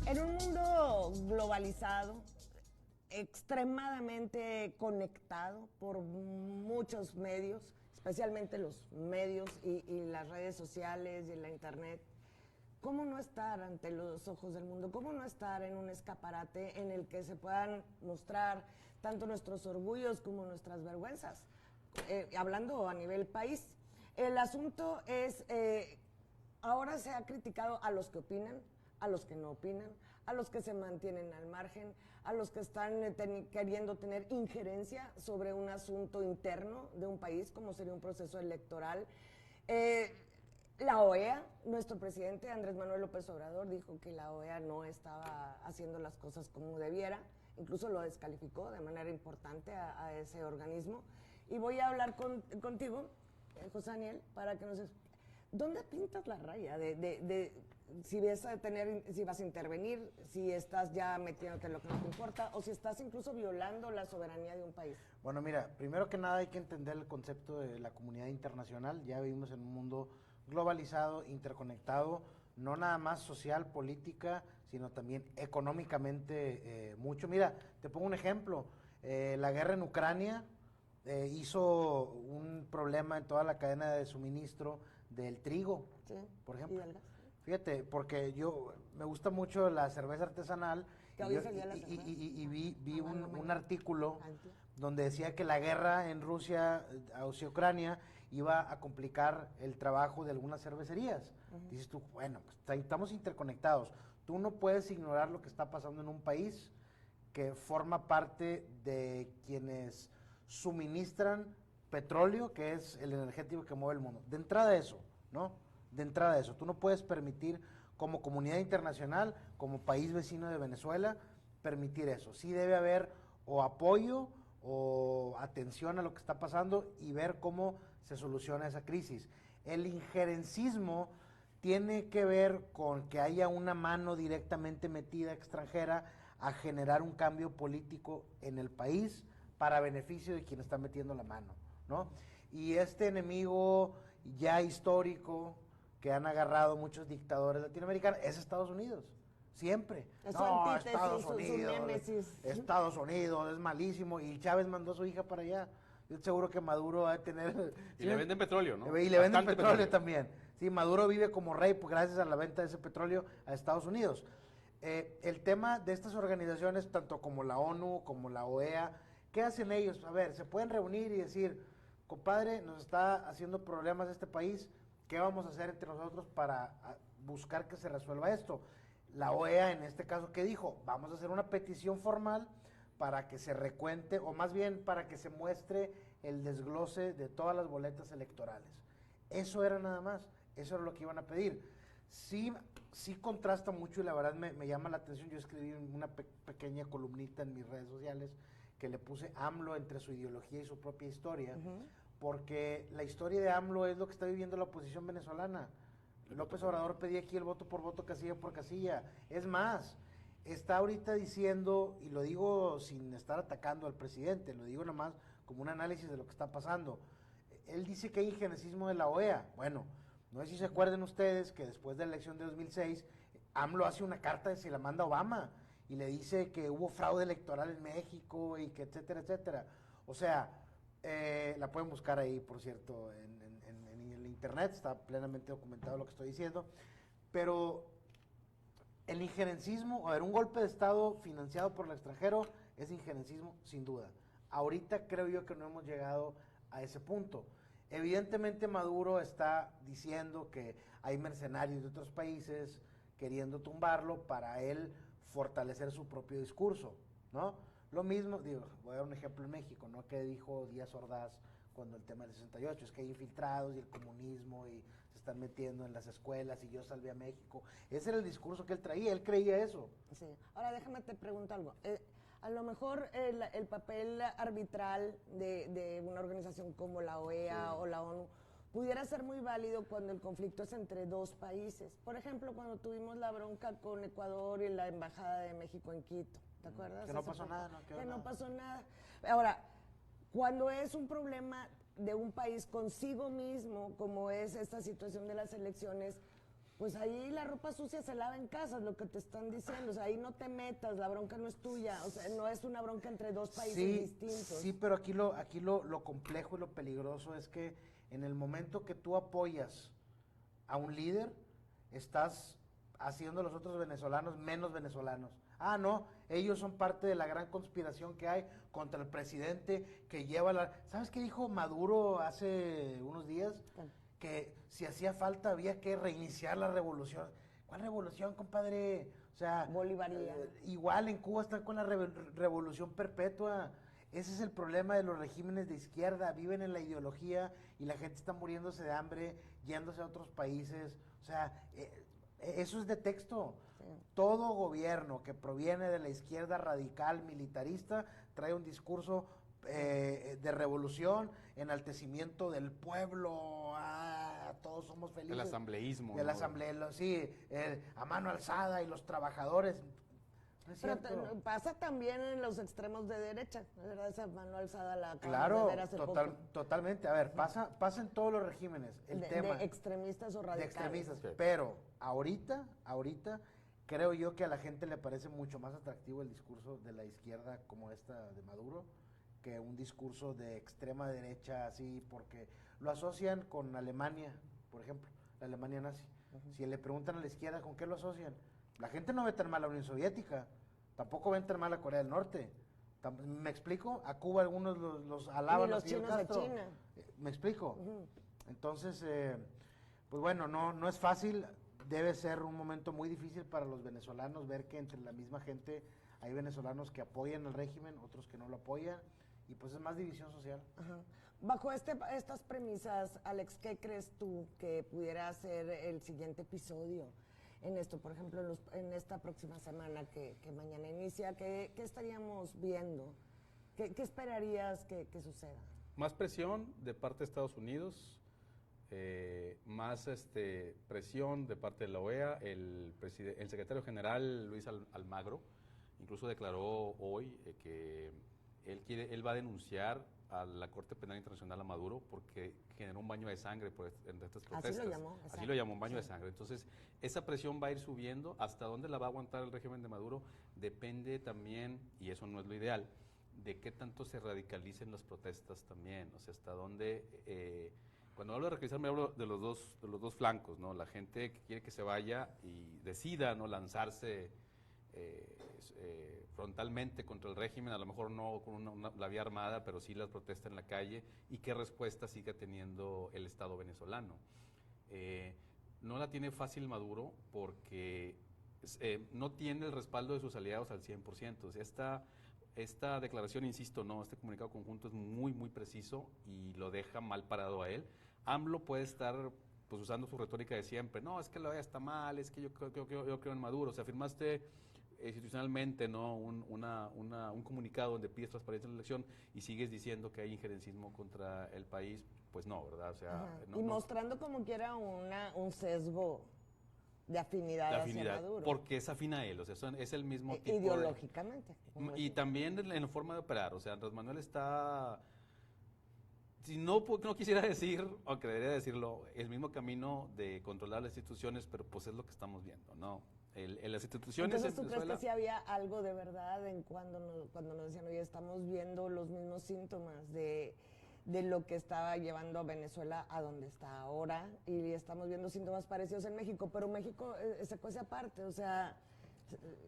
En un mundo globalizado, extremadamente conectado por muchos medios, especialmente los medios y las redes sociales y la internet. ¿Cómo no estar ante los ojos del mundo? ¿Cómo no estar en un escaparate en el que se puedan mostrar tanto nuestros orgullos como nuestras vergüenzas? Hablando a nivel país. El asunto es, ahora se ha criticado a los que opinan, a los que no opinan, a los que se mantienen al margen, a los que están queriendo tener injerencia sobre un asunto interno de un país, como sería un proceso electoral. La OEA, nuestro presidente Andrés Manuel López Obrador dijo que la OEA no estaba haciendo las cosas como debiera, incluso lo descalificó de manera importante a ese organismo. Y voy a hablar contigo, José Daniel, para que nos... ¿Dónde pintas la raya de si vas a intervenir, si estás ya metiéndote en lo que no te importa, o si estás incluso violando la soberanía de un país? Bueno, mira, primero que nada hay que entender el concepto de la comunidad internacional. Ya vivimos en un mundo globalizado, interconectado, no nada más social, política, sino también económicamente mucho. Mira, te pongo un ejemplo. La guerra en Ucrania hizo un problema en toda la cadena de suministro del trigo, sí, por ejemplo. Fíjate, porque me gusta mucho la cerveza artesanal y vi un artículo donde decía que la guerra en Rusia hacia Ucrania iba a complicar el trabajo de algunas cervecerías. Dices tú, bueno, pues estamos interconectados. Tú no puedes ignorar lo que está pasando en un país que forma parte de quienes suministran petróleo, que es el energético que mueve el mundo. De entrada eso, ¿no? De entrada eso. Tú no puedes permitir, como comunidad internacional, como país vecino de Venezuela, permitir eso. Sí debe haber o apoyo o atención a lo que está pasando y ver cómo se soluciona esa crisis. El injerencismo tiene que ver con que haya una mano directamente metida extranjera a generar un cambio político en el país para beneficio de quien está metiendo la mano, ¿no? Y este enemigo ya histórico que han agarrado muchos dictadores latinoamericanos es Estados Unidos, siempre. No, Estados Unidos, Estados Unidos es malísimo, y Chávez mandó a su hija para allá. Yo estoy seguro que Maduro va a tener... Y le venden petróleo, ¿no? Y le venden petróleo también. Sí, Maduro vive como rey gracias a la venta de ese petróleo a Estados Unidos. El tema de estas organizaciones, tanto como la ONU, como la OEA, ¿qué hacen ellos? A ver, se pueden reunir y decir, compadre, nos está haciendo problemas este país, ¿qué vamos a hacer entre nosotros para buscar que se resuelva esto? La OEA, en este caso, ¿qué dijo? Vamos a hacer una petición formal para que se recuente, o más bien para que se muestre el desglose de todas las boletas electorales. Eso era nada más, eso era lo que iban a pedir. Sí contrasta mucho y la verdad me llama la atención. Yo escribí una pequeña columnita en mis redes sociales que le puse AMLO entre su ideología y su propia historia, porque la historia de AMLO es lo que está viviendo la oposición venezolana. López Obrador pedía aquí el voto por voto, casilla por casilla. Es más, está ahorita diciendo, y lo digo sin estar atacando al presidente, lo digo nada más como un análisis de lo que está pasando. Él dice que hay injerencismo de la OEA. Bueno, no sé si se acuerdan ustedes que después de la elección de 2006, AMLO hace una carta y se la manda a Obama y le dice que hubo fraude electoral en México y que etcétera, etcétera. O sea, la pueden buscar ahí, por cierto, en el internet, está plenamente documentado lo que estoy diciendo, pero el injerencismo, a ver, un golpe de Estado financiado por el extranjero es injerencismo sin duda. Ahorita creo yo que no hemos llegado a ese punto. Evidentemente Maduro está diciendo que hay mercenarios de otros países queriendo tumbarlo para él fortalecer su propio discurso, ¿no? Lo mismo, digo, voy a dar un ejemplo en México, ¿no? Que dijo Díaz Ordaz cuando el tema del 68, es que hay infiltrados y el comunismo y se están metiendo en las escuelas y yo salvé a México. Ese era el discurso que él traía, él creía eso. Sí. Ahora déjame te pregunto algo. A lo mejor el papel arbitral de una organización como la OEA o la ONU pudiera ser muy válido cuando el conflicto es entre dos países. Por ejemplo, cuando tuvimos la bronca con Ecuador y la Embajada de México en Quito, ¿te acuerdas? Que no pasó nada, ¿no? Que no pasó nada. Ahora, cuando es un problema de un país consigo mismo, como es esta situación de las elecciones, Pues ahí la ropa sucia se lava en casa, es lo que te están diciendo. O sea, ahí no te metas, la bronca no es tuya. O sea, no es una bronca entre dos países distintos. Sí, pero aquí lo complejo y lo peligroso es que en el momento que tú apoyas a un líder, estás haciendo a los otros venezolanos menos venezolanos. Ah, no, ellos son parte de la gran conspiración que hay contra el presidente que lleva la... ¿Sabes qué dijo Maduro hace unos días? Que si hacía falta había que reiniciar la revolución. ¿Cuál revolución, compadre? O sea, bolivariana. Igual en Cuba están con la revolución perpetua. Ese es el problema de los regímenes de izquierda. Viven en la ideología y la gente está muriéndose de hambre, yéndose a otros países. O sea, eso es de texto. Sí. Todo gobierno que proviene de la izquierda radical, militarista, trae un discurso de revolución, enaltecimiento del pueblo, todos somos felices. El asambleísmo. Del asamblea, sí, a mano alzada y los trabajadores. No es Pero cierto. pasa también en los extremos de derecha, ¿verdad? Esa mano alzada la claro, de ver hace poco. Totalmente. A ver, pasa en todos los regímenes el tema. De extremistas o radicales. De extremistas, sí. Pero ahorita, creo yo que a la gente le parece mucho más atractivo el discurso de la izquierda como esta de Maduro, que un discurso de extrema derecha así, porque lo asocian con Alemania, por ejemplo, la Alemania nazi. Si le preguntan a la izquierda con qué lo asocian, la gente no ve tan mal a la Unión Soviética, tampoco ven tan mal a Corea del Norte. ¿Me explico? A Cuba algunos los alaban. Y los chinos a China. ¿Me explico? Entonces, pues bueno, no es fácil, debe ser un momento muy difícil para los venezolanos ver que entre la misma gente hay venezolanos que apoyan el régimen, otros que no lo apoyan, y pues es más división social. Ajá. Bajo estas premisas, Alex, ¿qué crees tú que pudiera ser el siguiente episodio en esto? Por ejemplo, en esta próxima semana que mañana inicia, ¿qué estaríamos viendo? ¿Qué esperarías que suceda? Más presión de parte de Estados Unidos, más presión de parte de la OEA. El secretario general Luis Almagro incluso declaró hoy que él va a denunciar a la Corte Penal Internacional a Maduro porque generó un baño de sangre en estas protestas. Así lo llamó, un baño de sangre. Entonces, esa presión va a ir subiendo. ¿Hasta dónde la va a aguantar el régimen de Maduro? Depende también, y eso no es lo ideal, de qué tanto se radicalicen las protestas también. O sea, hasta dónde... cuando hablo de radicalizar me hablo de los dos flancos, ¿no? La gente que quiere que se vaya y decida no lanzarse frontalmente contra el régimen, a lo mejor no con la vía armada, pero sí la protesta en la calle, y qué respuesta siga teniendo el Estado venezolano. No la tiene fácil Maduro porque no tiene el respaldo de sus aliados al 100%. O sea, esta declaración, insisto, este comunicado conjunto es muy, muy preciso y lo deja mal parado a él. AMLO puede estar pues usando su retórica de siempre, no, es que la OEA está mal, es que yo creo en Maduro. O sea, firmaste institucionalmente un comunicado donde pides transparencia en la elección y sigues diciendo que hay injerencismo contra el país, pues no, ¿verdad? O sea, y mostrando como quiera un sesgo de afinidad hacia Maduro. Porque es afín a él, o sea, es el mismo tipo ideológicamente. Y también en la forma de operar, o sea, Andrés Manuel está... Si no quisiera decir, aunque debería decirlo, el mismo camino de controlar las instituciones, pero pues es lo que estamos viendo, ¿no? Las instituciones... Entonces, ¿tú crees que sí había algo de verdad en cuando nos decían, oye, estamos viendo los mismos síntomas de lo que estaba llevando a Venezuela a donde está ahora, y estamos viendo síntomas parecidos en México, pero México se cuece aparte, o sea...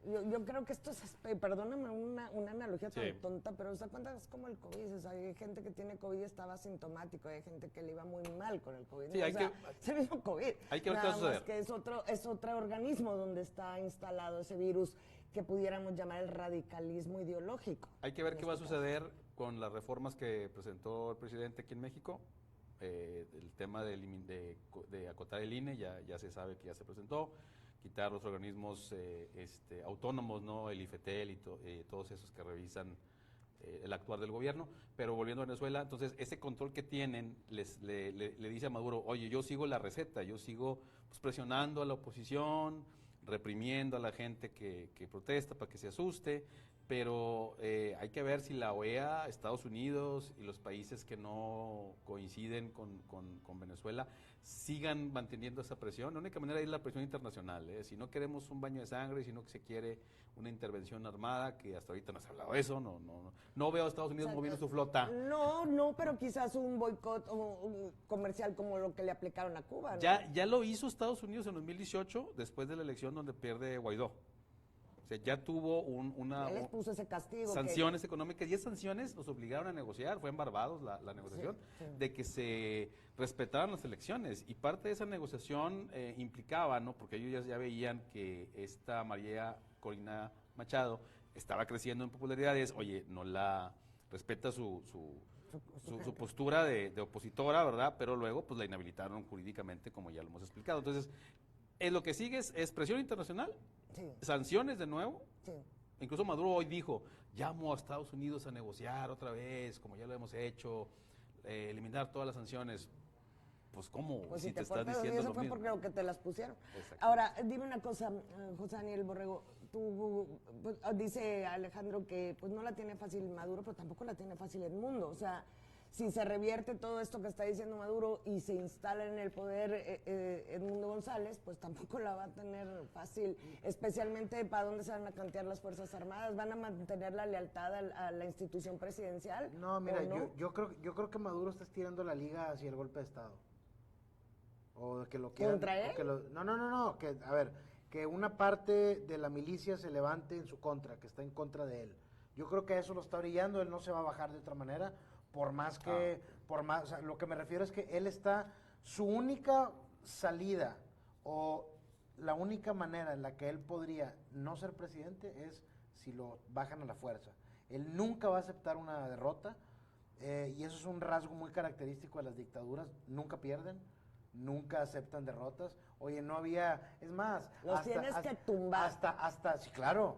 Yo creo que esto es, perdóname una analogía tan tonta, pero ¿se cuenta? Es como el COVID, o sea, hay gente que tiene COVID y estaba asintomático, hay gente que le iba muy mal con el COVID, sí, es el mismo COVID, hay que ver qué va a suceder. Que es otro organismo donde está instalado ese virus que pudiéramos llamar el radicalismo ideológico. Hay que ver qué va a suceder con las reformas que presentó el presidente aquí en México. El tema de acotar el INE ya se sabe que ya se presentó, quitar los organismos autónomos, ¿no? El IFETEL y todos esos que revisan el actuar del gobierno. Pero volviendo a Venezuela, entonces ese control que tienen le dice a Maduro, oye, yo sigo la receta, yo sigo pues, presionando a la oposición, reprimiendo a la gente que protesta para que se asuste, pero hay que ver si la OEA, Estados Unidos y los países que no coinciden con Venezuela sigan manteniendo esa presión. La única manera es la presión internacional, si no queremos un baño de sangre, sino que se quiere una intervención armada, que hasta ahorita no se ha hablado de eso, no veo a Estados Unidos moviendo su flota. No, pero quizás un boicot comercial como lo que le aplicaron a Cuba, ¿no? Ya lo hizo Estados Unidos en 2018, después de la elección donde pierde Guaidó. O sea, ya tuvo Él les puso ese castigo. Sanciones económicas, y esas sanciones los obligaron a negociar, fue en Barbados la negociación, de que se respetaran las elecciones, y parte de esa negociación implicaba, ¿no? Porque ellos ya veían que esta María Corina Machado estaba creciendo en popularidades, oye, no la respeta su postura de opositora, ¿verdad? Pero luego pues la inhabilitaron jurídicamente, como ya lo hemos explicado. Entonces, lo que sigue es presión internacional, sanciones de nuevo. Incluso Maduro hoy dijo, llamo a Estados Unidos a negociar otra vez, como ya lo hemos hecho, eliminar todas las sanciones. Pues cómo, pues si te estás diciendo eso lo fue mismo. porque lo que te las pusieron. Ahora, dime una cosa, José Daniel Borrego, tú, pues, dice Alejandro que pues no la tiene fácil Maduro, pero tampoco la tiene fácil el mundo. O sea, si se revierte todo esto que está diciendo Maduro y se instala en el poder Edmundo González, pues tampoco la va a tener fácil, especialmente para dónde se van a cantear las Fuerzas Armadas. ¿Van a mantener la lealtad a la institución presidencial? No, mira, no? yo creo que Maduro está estirando la liga hacia el golpe de Estado. O que lo quieran. ¿Contra él? No, que, a ver, que una parte de la milicia se levante en su contra, que está en contra de él. Yo creo que eso lo está brillando, él no se va a bajar de otra manera, por más que, o sea, lo que me refiero es que él está, su única salida o la única manera en la que él podría no ser presidente es si lo bajan a la fuerza. Él nunca va a aceptar una derrota, y eso es un rasgo muy característico de las dictaduras, nunca pierden. Nunca aceptan derrotas. Oye, no había, es más, los tienes que tumbar. Sí, claro,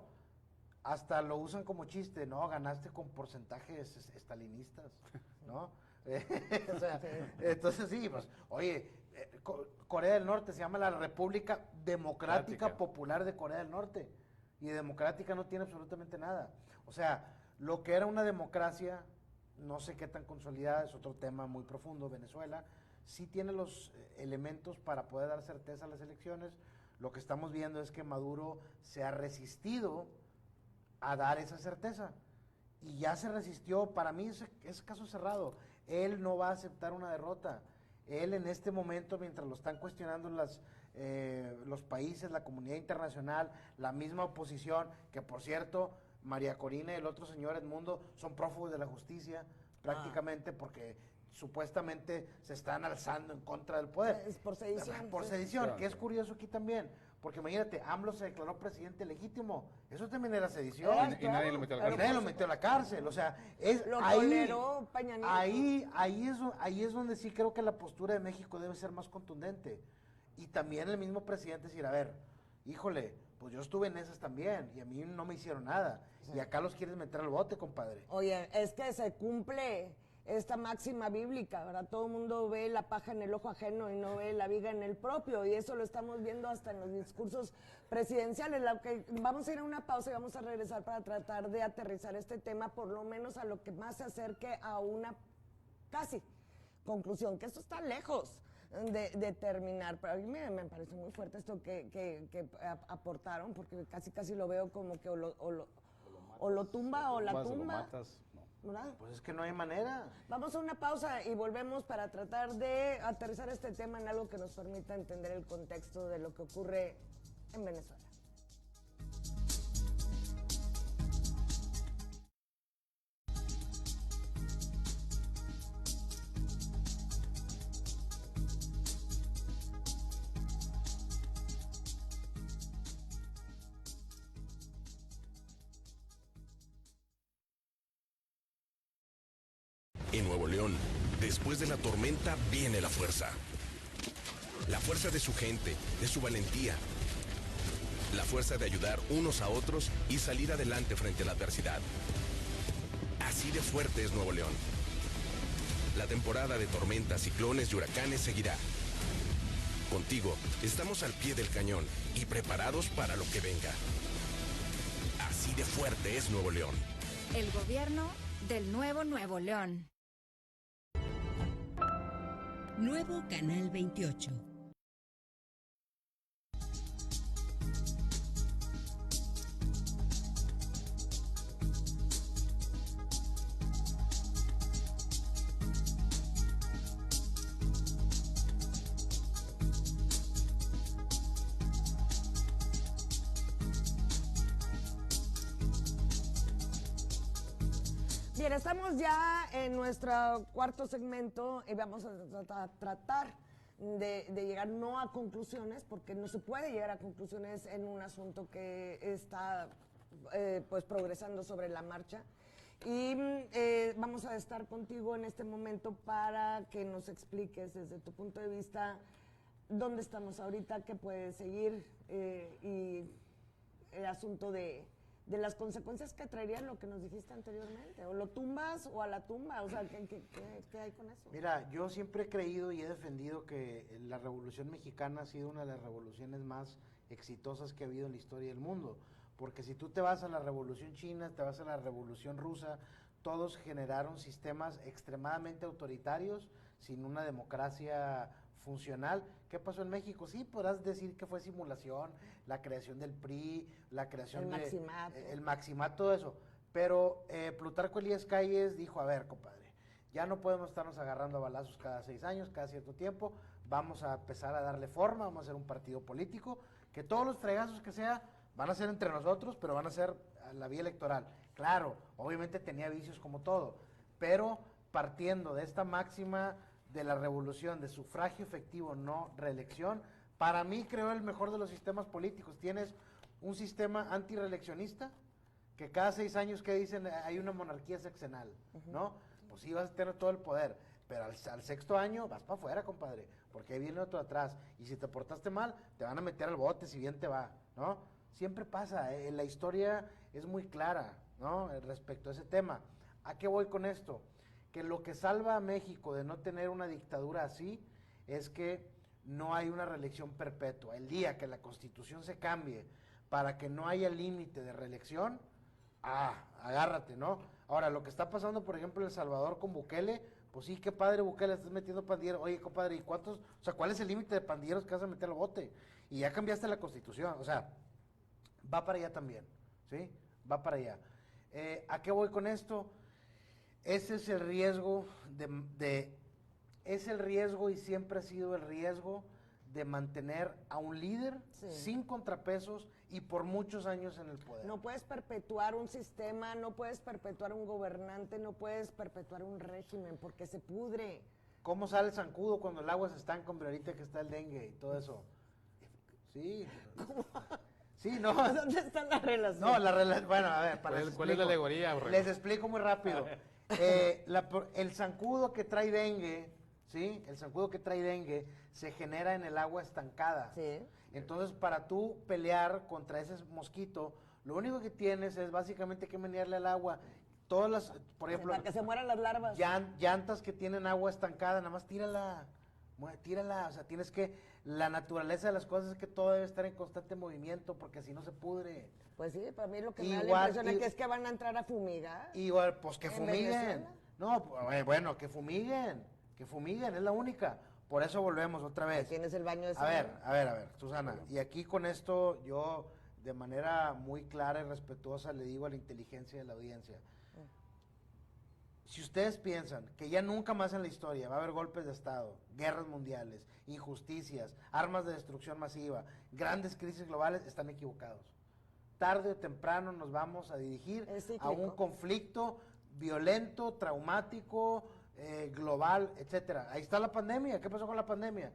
hasta lo usan como chiste, ¿no? Ganaste con porcentajes estalinistas, ¿no? O sea, entonces sí, pues, oye, Corea del Norte se llama la República Democrática Popular de Corea del Norte, y democrática no tiene absolutamente nada. O sea, lo que era una democracia, no sé qué tan consolidada, es otro tema muy profundo. Venezuela sí tiene los elementos para poder dar certeza a las elecciones. Lo que estamos viendo es que Maduro se ha resistido a dar esa certeza, y ya se resistió. Para mí es caso cerrado. Él no va a aceptar una derrota. Él en este momento, mientras lo están cuestionando los países, la comunidad internacional, la misma oposición, que por cierto, María Corina y el otro señor Edmundo son prófugos de la justicia, prácticamente, porque supuestamente se están alzando en contra del poder. Es por sedición. Por sedición, que es curioso aquí también, porque imagínate, AMLO se declaró presidente legítimo, eso también era sedición. Y nadie lo metió a la cárcel. Y nadie lo metió a la cárcel, o sea, toleró Peña Nieto. Ahí es donde sí creo que la postura de México debe ser más contundente. Y también el mismo presidente decir, a ver, híjole, pues yo estuve en esas también, y a mí no me hicieron nada, y acá los quieres meter al bote, compadre. Oye, es que se cumple esta máxima bíblica, ¿verdad? Todo el mundo ve la paja en el ojo ajeno y no ve la viga en el propio, y eso lo estamos viendo hasta en los discursos presidenciales. Vamos a ir a una pausa y vamos a regresar para tratar de aterrizar este tema, por lo menos a lo que más se acerque a una casi conclusión, que esto está lejos de terminar. Pero a mí me parece muy fuerte esto que aportaron, porque casi lo veo como que o lo tumba o la tumba. ¿verdad? Pues es que no hay manera. Vamos a una pausa y volvemos para tratar de aterrizar este tema en algo que nos permita entender el contexto de lo que ocurre en Venezuela. En Nuevo León, después de la tormenta viene la fuerza. La fuerza de su gente, de su valentía. La fuerza de ayudar unos a otros y salir adelante frente a la adversidad. Así de fuerte es Nuevo León. La temporada de tormentas, ciclones y huracanes seguirá. Contigo, estamos al pie del cañón y preparados para lo que venga. Así Así de fuerte es Nuevo León. El gobierno del nuevo Nuevo León. Nuevo Canal 28. Bien, estamos ya en nuestro cuarto segmento y vamos a tratar de llegar no a conclusiones, porque no se puede llegar a conclusiones en un asunto que está pues progresando sobre la marcha. Y vamos a estar contigo en este momento para que nos expliques desde tu punto de vista dónde estamos ahorita, qué puede seguir y el asunto de las consecuencias que traería lo que nos dijiste anteriormente, o lo tumbas o a la tumba, o sea, ¿qué hay con eso? Mira, yo siempre he creído y he defendido que la Revolución Mexicana ha sido una de las revoluciones más exitosas que ha habido en la historia del mundo, porque si tú te vas a la Revolución China, te vas a la Revolución Rusa, todos generaron sistemas extremadamente autoritarios, sin una democracia funcional. ¿Qué pasó en México? Sí, podrás decir que fue simulación, la creación del PRI, la creación el maximato, todo eso. Pero Plutarco Elías Calles dijo, a ver, compadre, ya no podemos estarnos agarrando a balazos cada 6 años, cada cierto tiempo, vamos a empezar a darle forma, vamos a hacer un partido político, que todos los fregazos que sea van a ser entre nosotros, pero van a ser a la vía electoral. Claro, obviamente tenía vicios como todo, pero partiendo de esta máxima de la revolución, de sufragio efectivo, no reelección, para mí creó el mejor de los sistemas políticos. Tienes un sistema antireeleccionista, que cada 6 años que dicen hay una monarquía sexenal, ¿no? Pues sí vas a tener todo el poder, pero al 6º año vas para afuera, compadre, porque ahí viene otro atrás, y si te portaste mal, te van a meter al bote si bien te va, ¿no? Siempre pasa, la historia es muy clara, ¿no? Respecto a ese tema. ¿A qué voy con esto? Que lo que salva a México de no tener una dictadura así es que no hay una reelección perpetua. El día que la Constitución se cambie para que no haya límite de reelección, agárrate, ¿no? Ahora, lo que está pasando, por ejemplo, en El Salvador con Bukele, pues sí, qué padre Bukele, estás metiendo pandilleros. Oye, compadre, ¿y cuántos? O sea, ¿cuál es el límite de pandilleros que vas a meter al bote? Y ya cambiaste la Constitución, o sea, va para allá también, ¿sí? Va para allá. ¿A qué voy con esto? Ese es el riesgo es el riesgo y siempre ha sido el riesgo de mantener a un líder sin contrapesos y por muchos años en el poder. No puedes perpetuar un sistema, no puedes perpetuar un gobernante, no puedes perpetuar un régimen porque se pudre. ¿Cómo sale el zancudo cuando el agua se estanca, hombre, ahorita que está el dengue y todo eso? Sí. ¿Cómo? Sí, no. ¿Dónde está la relación? No, la relación, bueno, a ver, ¿Cuál es la alegoría, Borrego? Les explico muy rápido. El zancudo que trae dengue, ¿sí? El zancudo que trae dengue se genera en el agua estancada. Sí. Entonces, para tú pelear contra ese mosquito, lo único que tienes es básicamente que menearle al agua. Todas las, por ejemplo, para que se mueran las larvas. Llantas que tienen agua estancada, nada más tírala, o sea, tienes que, la naturaleza de las cosas es que todo debe estar en constante movimiento, porque si no se pudre. Pues sí, para mí lo que me da la impresión es que van a entrar a fumigar. Igual, pues que fumiguen. No, bueno, que fumiguen, es la única. Por eso volvemos otra vez. ¿Tienes el baño de A ver, Susana, y aquí con esto yo de manera muy clara y respetuosa le digo a la inteligencia de la audiencia. Si ustedes piensan que ya nunca más en la historia va a haber golpes de Estado, guerras mundiales, injusticias, armas de destrucción masiva, grandes crisis globales, están equivocados. Tarde o temprano nos vamos a dirigir a un conflicto violento, traumático, global, etcétera. Ahí está la pandemia. ¿Qué pasó con la pandemia?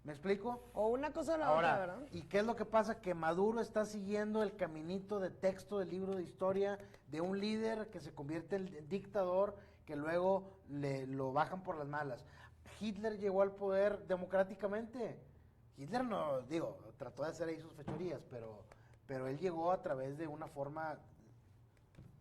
¿Me explico? O una cosa o la otra, ¿verdad? ¿Y qué es lo que pasa? Que Maduro está siguiendo el caminito de texto del libro de historia de un líder que se convierte en dictador, que luego lo bajan por las malas. Hitler llegó al poder democráticamente. Hitler no, trató de hacer ahí sus fechorías, pero él llegó a través de una forma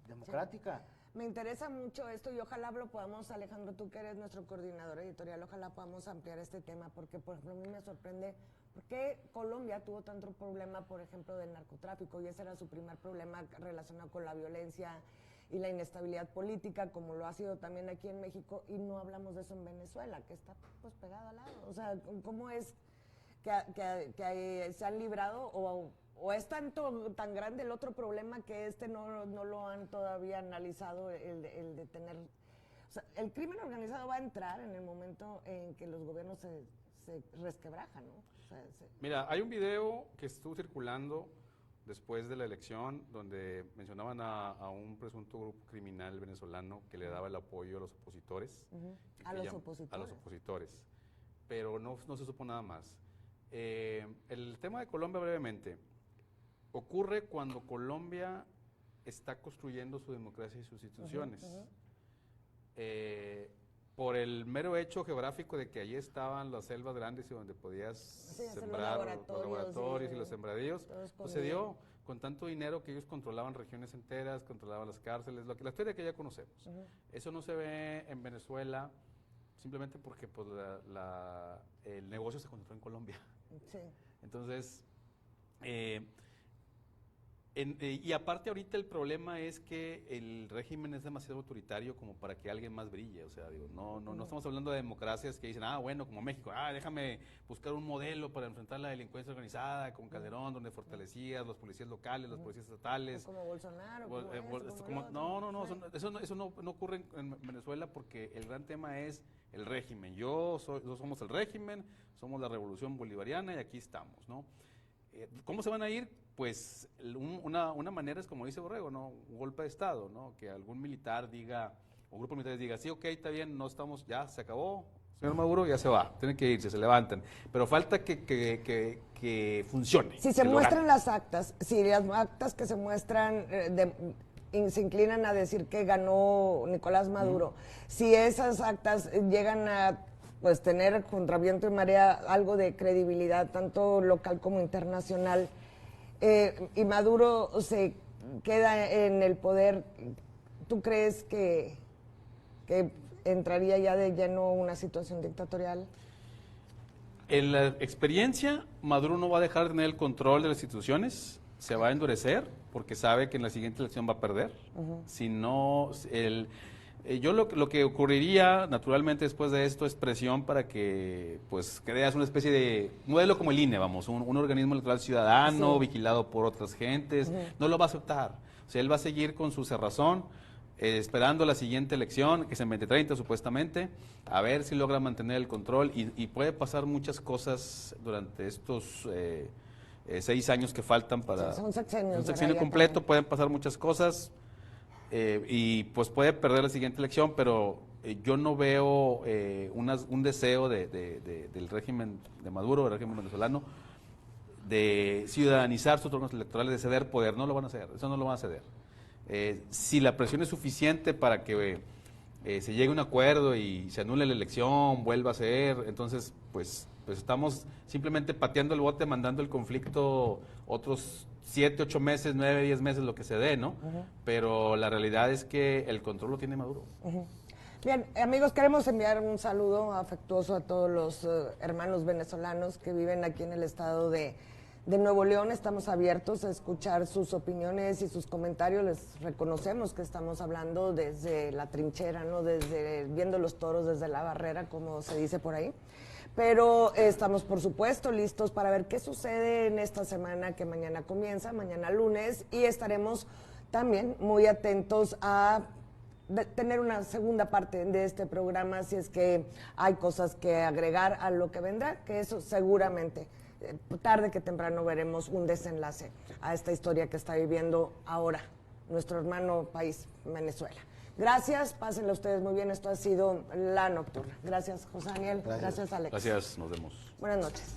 democrática. Sí. Me interesa mucho esto y ojalá lo podamos, Alejandro, tú que eres nuestro coordinador editorial, ojalá podamos ampliar este tema, porque por ejemplo a mí me sorprende ¿Por qué Colombia tuvo tanto problema, por ejemplo, del narcotráfico? Y ese era su primer problema relacionado con la violencia y la inestabilidad política, como lo ha sido también aquí en México, y no hablamos de eso en Venezuela, que está pues pegado al lado. O sea, ¿cómo es que se han librado o es tan grande el otro problema que no lo han todavía analizado, el de tener... O sea, el crimen organizado va a entrar en el momento en que los gobiernos se resquebrajan, ¿no? O sea, Mira, hay un video que estuvo circulando después de la elección donde mencionaban a un presunto grupo criminal venezolano que le daba el apoyo a los opositores. A los opositores. A los opositores, pero no se supo nada más. El tema de Colombia, brevemente, ocurre cuando Colombia está construyendo su democracia y sus instituciones. Por el mero hecho geográfico de que allí estaban las selvas grandes y donde podías sembrar los laboratorios y los sembradíos, pues se dio con tanto dinero que ellos controlaban regiones enteras, controlaban las cárceles, la historia que ya conocemos. Eso no se ve en Venezuela simplemente porque pues, el negocio se concentró en Colombia. Entonces, y aparte ahorita el problema es que el régimen es demasiado autoritario como para que alguien más brille, o sea, digo, no estamos hablando de democracias que dicen, bueno, como México, déjame buscar un modelo para enfrentar la delincuencia organizada, con Calderón, donde fortalecías los policías locales, los policías estatales. Como Bolsonaro. Eso no ocurre en Venezuela porque el gran tema es el régimen. Somos el régimen, somos la revolución bolivariana y aquí estamos, ¿no? ¿Cómo se van a ir? Pues una manera es como dice Borrego, ¿no? Un golpe de Estado, ¿no? Que algún militar diga, o grupo de militares diga, sí, ok, está bien, no estamos, ya se acabó, señor Maduro ya se va, tienen que irse, se levantan, pero falta que funcione. Si se muestran las actas, si las actas que se muestran se inclinan a decir que ganó Nicolás Maduro, si esas actas llegan a pues tener contra viento y marea algo de credibilidad, tanto local como internacional, y Maduro se queda en el poder, ¿tú crees que entraría ya de lleno una situación dictatorial? En la experiencia, Maduro no va a dejar de tener el control de las instituciones, se va a endurecer porque sabe que en la siguiente elección va a perder. Si no, lo que ocurriría naturalmente después de esto es presión para que pues creas una especie de modelo como el INE, un organismo electoral ciudadano, vigilado por otras gentes. No lo va a aceptar. O sea, él va a seguir con su cerrazón, esperando la siguiente elección, que es en 2030 supuestamente, a ver si logra mantener el control y puede pasar muchas cosas durante estos 6 años que faltan para... Son sexenios. Un sexenio completo, pueden pasar muchas cosas. Y pues puede perder la siguiente elección, pero yo no veo un deseo del régimen de Maduro, del régimen venezolano, de ciudadanizar sus órganos electorales, de ceder poder. No lo van a hacer, eso no lo van a ceder. Si la presión es suficiente para que se llegue a un acuerdo y se anule la elección, vuelva a ser, entonces pues estamos simplemente pateando el bote, mandando el conflicto otros 7, 8 meses, 9, 10 meses, lo que se dé, ¿no? Pero la realidad es que el control lo tiene Maduro. Bien, amigos, queremos enviar un saludo afectuoso a todos los hermanos venezolanos que viven aquí en el estado de Nuevo León. Estamos abiertos a escuchar sus opiniones y sus comentarios. Les reconocemos que estamos hablando desde la trinchera, ¿no? Desde viendo los toros desde la barrera, como se dice por ahí. Pero estamos, por supuesto, listos para ver qué sucede en esta semana que mañana comienza, mañana lunes, y estaremos también muy atentos a tener una segunda parte de este programa, si es que hay cosas que agregar a lo que vendrá, que eso seguramente, tarde que temprano veremos un desenlace a esta historia que está viviendo ahora nuestro hermano país, Venezuela. Gracias, pásenlo ustedes muy bien. Esto ha sido La Nocturna. Gracias, José Daniel. Gracias, Alex. Gracias, nos vemos. Buenas noches.